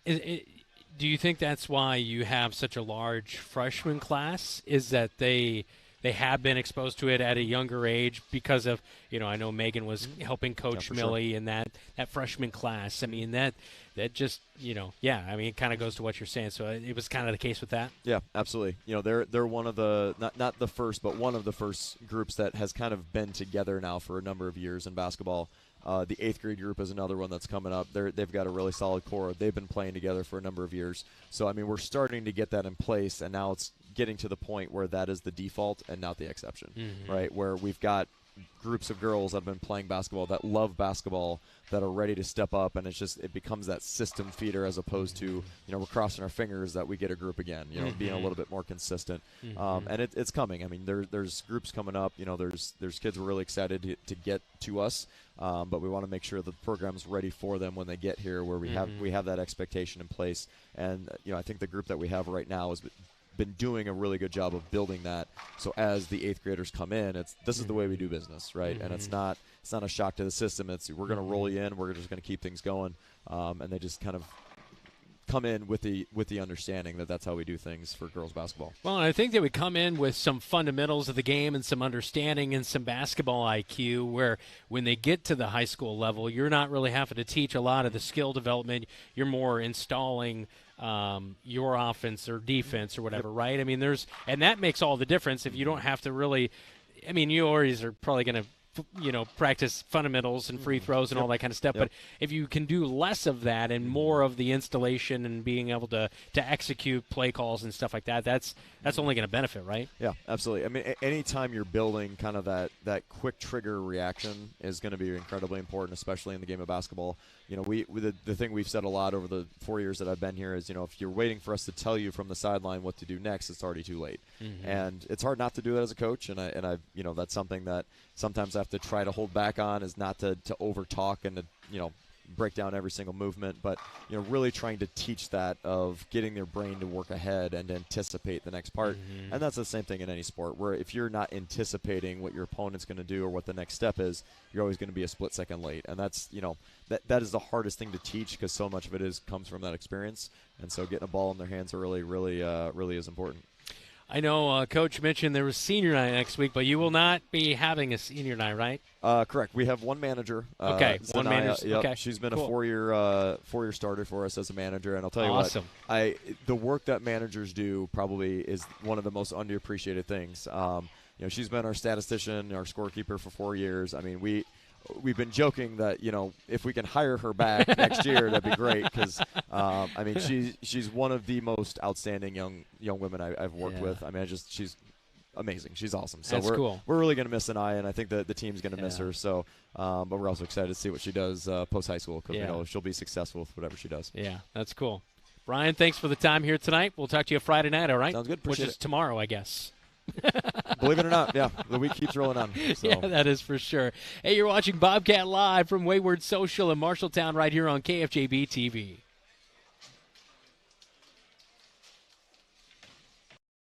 Do you think that's why you have such a large freshman class? Is that they have been exposed to it at a younger age because of, I know Megan was helping coach Millie in that freshman class. I mean, that just, it kind of goes to what you're saying. So it was kind of the case with that? Yeah, absolutely. They're one of the, not the first, but one of the first groups that has kind of been together now for a number of years in basketball. The 8th grade group is another one that's coming up. They've got a really solid core. They've been playing together for a number of years. So, we're starting to get that in place, and now it's getting to the point where that is the default and not the exception, right? Where we've got groups of girls that have been playing basketball, that love basketball, that are ready to step up, and it becomes that system feeder as opposed to, we're crossing our fingers that we get a group again, being a little bit more consistent. And it's coming. There's groups coming up, there's kids who are really excited to get to us, but we want to make sure the program's ready for them when they get here, where we have that expectation in place. And, I think the group that we have right now has been doing a really good job of building that. So as the 8th graders come in, this is the way we do business, right? And it's not a shock to the system. We're going to roll you in. We're just going to keep things going, and they just kind of come in with the understanding that that's how we do things for girls basketball. Well, and I think they would come in with some fundamentals of the game and some understanding and some basketball IQ, where when they get to the high school level, you're not really having to teach a lot of the skill development. You're more installing your offense or defense or whatever, right? And that makes all the difference. If you don't have to really, you always are probably going to, practice fundamentals and free throws and all that kind of stuff. But if you can do less of that and more of the installation and being able to execute play calls and stuff like that, that's only going to benefit, right? Yeah, absolutely. Anytime you're building kind of that quick trigger reaction is going to be incredibly important, especially in the game of basketball. The thing we've said a lot over the 4 years that I've been here is, if you're waiting for us to tell you from the sideline what to do next, it's already too late. And it's hard not to do that as a coach, and I that's something that sometimes I have to try to hold back on, is not to over talk and to break down every single movement, but really trying to teach that of getting their brain to work ahead and anticipate the next part. And that's the same thing in any sport, where if you're not anticipating what your opponent's going to do or what the next step is, you're always going to be a split second late. And that's that is the hardest thing to teach, because so much of it comes from that experience. And so getting a ball in their hands early really is important. I know Coach mentioned there was senior night next week, but you will not be having a senior night, right? Correct. We have one manager. Okay, Zanaya, one manager. Yep. Okay, she's been cool. a four-year starter for us as a manager, and I'll tell you awesome. what, the work that managers do probably is one of the most underappreciated things. She's been our statistician, our scorekeeper for 4 years. We've been joking that, if we can hire her back next year, that'd be great, because she's one of the most outstanding young women I've worked with. She's amazing. She's awesome. So That's cool. We're really going to miss Anaya, and I think that the team's going to miss her. So, but we're also excited to see what she does post high school, because we know she'll be successful with whatever she does. Yeah, that's cool. Brian, thanks for the time here tonight. We'll talk to you Friday night. All right? Sounds good. Which Appreciate is tomorrow, I guess. Believe it or not, yeah, the week keeps rolling on. So. Yeah, that is for sure. Hey, you're watching Bobcat Live from Wayward Social in Marshalltown right here on KFJB-TV.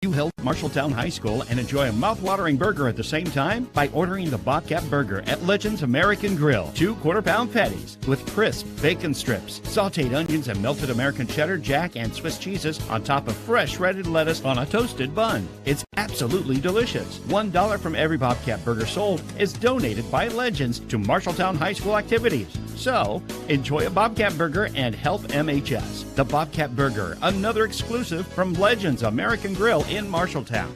You help Marshalltown High School and enjoy a mouth-watering burger at the same time by ordering the Bobcat Burger at Legends American Grill. 2 quarter-pound patties with crisp bacon strips, sautéed onions, and melted American cheddar, jack, and Swiss cheeses on top of fresh shredded lettuce on a toasted bun. It's absolutely delicious. $1 from every Bobcat Burger sold is donated by Legends to Marshalltown High School activities. So, enjoy a Bobcat Burger and help MHS. The Bobcat Burger, another exclusive from Legends American Grill in Marshalltown.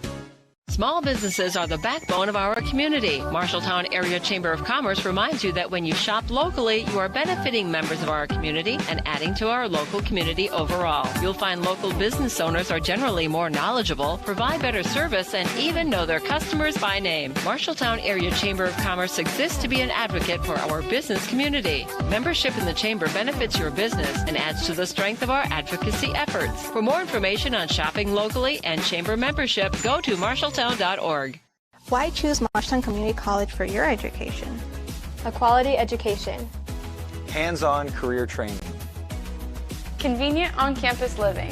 Small businesses are the backbone of our community. Marshalltown Area Chamber of Commerce reminds you that when you shop locally, you are benefiting members of our community and adding to our local community overall. You'll find local business owners are generally more knowledgeable, provide better service, and even know their customers by name. Marshalltown Area Chamber of Commerce exists to be an advocate for our business community. Membership in the Chamber benefits your business and adds to the strength of our advocacy efforts. For more information on shopping locally and Chamber membership, go to marshalltown.org. Why choose Marshalltown Community College for your education? A quality education. Hands-on career training. Convenient on-campus living.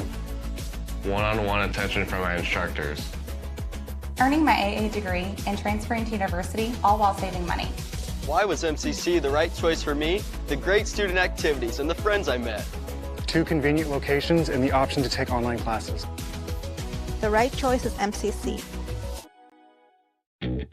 One-on-one attention from my instructors. Earning my AA degree and transferring to university, all while saving money. Why was MCC the right choice for me? The great student activities and the friends I met. 2 convenient locations and the option to take online classes. The right choice is MCC.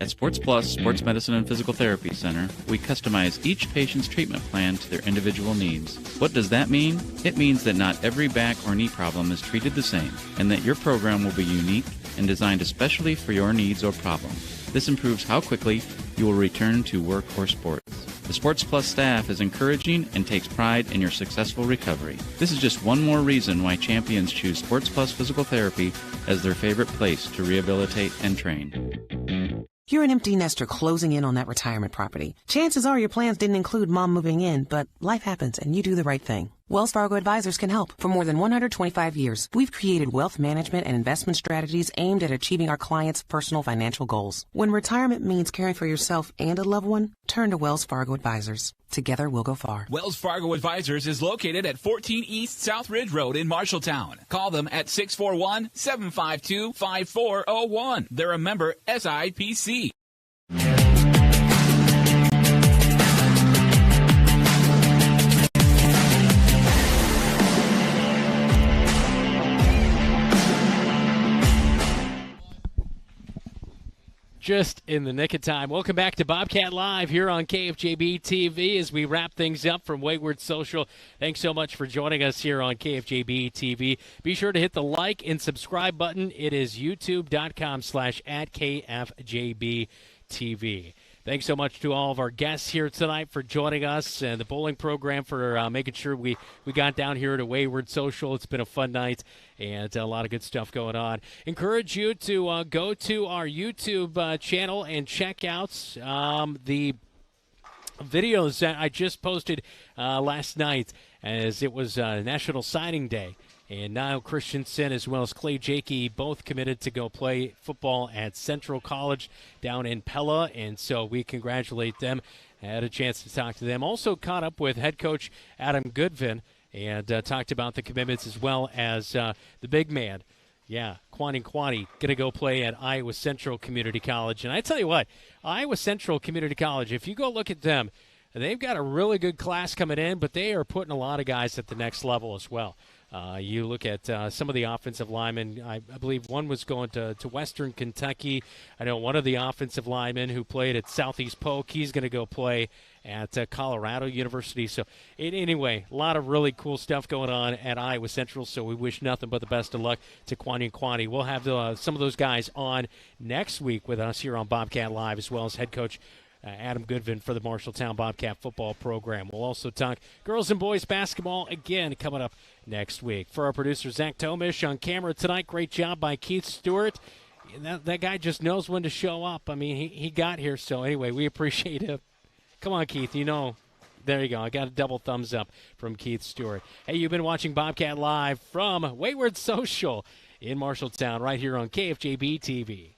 At Sports Plus Sports Medicine and Physical Therapy Center, we customize each patient's treatment plan to their individual needs. What does that mean? It means that not every back or knee problem is treated the same, and that your program will be unique and designed especially for your needs or problem. This improves how quickly you will return to work or sports. The Sports Plus staff is encouraging and takes pride in your successful recovery. This is just one more reason why champions choose Sports Plus Physical Therapy as their favorite place to rehabilitate and train. You're an empty nester closing in on that retirement property. Chances are your plans didn't include mom moving in, but life happens and you do the right thing. Wells Fargo Advisors can help. For more than 125 years, we've created wealth management and investment strategies aimed at achieving our clients' personal financial goals. When retirement means caring for yourself and a loved one, turn to Wells Fargo Advisors. Together, we'll go far. Wells Fargo Advisors is located at 14 East South Ridge Road in Marshalltown. Call them at 641-752-5401. They're a member SIPC. Just in the nick of time. Welcome back to Bobcat Live here on KFJB-TV as we wrap things up from Wayward Social. Thanks so much for joining us here on KFJB-TV. Be sure to hit the like and subscribe button. It is youtube.com/@KFJB-TV. Thanks so much to all of our guests here tonight for joining us and the bowling program for making sure we got down here to Wayward Social. It's been a fun night and a lot of good stuff going on. Encourage you to go to our YouTube channel and check out the videos that I just posted last night as it was National Signing Day. And Niall Christensen as well as Clay Jakey both committed to go play football at Central College down in Pella. And so we congratulate them. I had a chance to talk to them. Also caught up with head coach Adam Goodvin and talked about the commitments as well as the big man. Yeah, Kwani going to go play at Iowa Central Community College. And I tell you what, Iowa Central Community College, if you go look at them, they've got a really good class coming in, but they are putting a lot of guys at the next level as well. You look at some of the offensive linemen. I believe one was going to Western Kentucky. I know one of the offensive linemen who played at Southeast Polk, he's going to go play at Colorado University. So anyway, a lot of really cool stuff going on at Iowa Central, so we wish nothing but the best of luck to Kwani. We'll have some of those guys on next week with us here on Bobcat Live, as well as head coach Adam Goodvin for the Marshalltown Bobcat football program. We'll also talk girls and boys basketball again coming up next week. For our producer, Zach Tomish, on camera tonight, great job by Keith Stewart. That guy just knows when to show up. I mean, he got here, so anyway, we appreciate him. Come on, Keith, there you go. I got a double thumbs up from Keith Stewart. Hey, you've been watching Bobcat Live from Wayward Social in Marshalltown right here on KFJB-TV.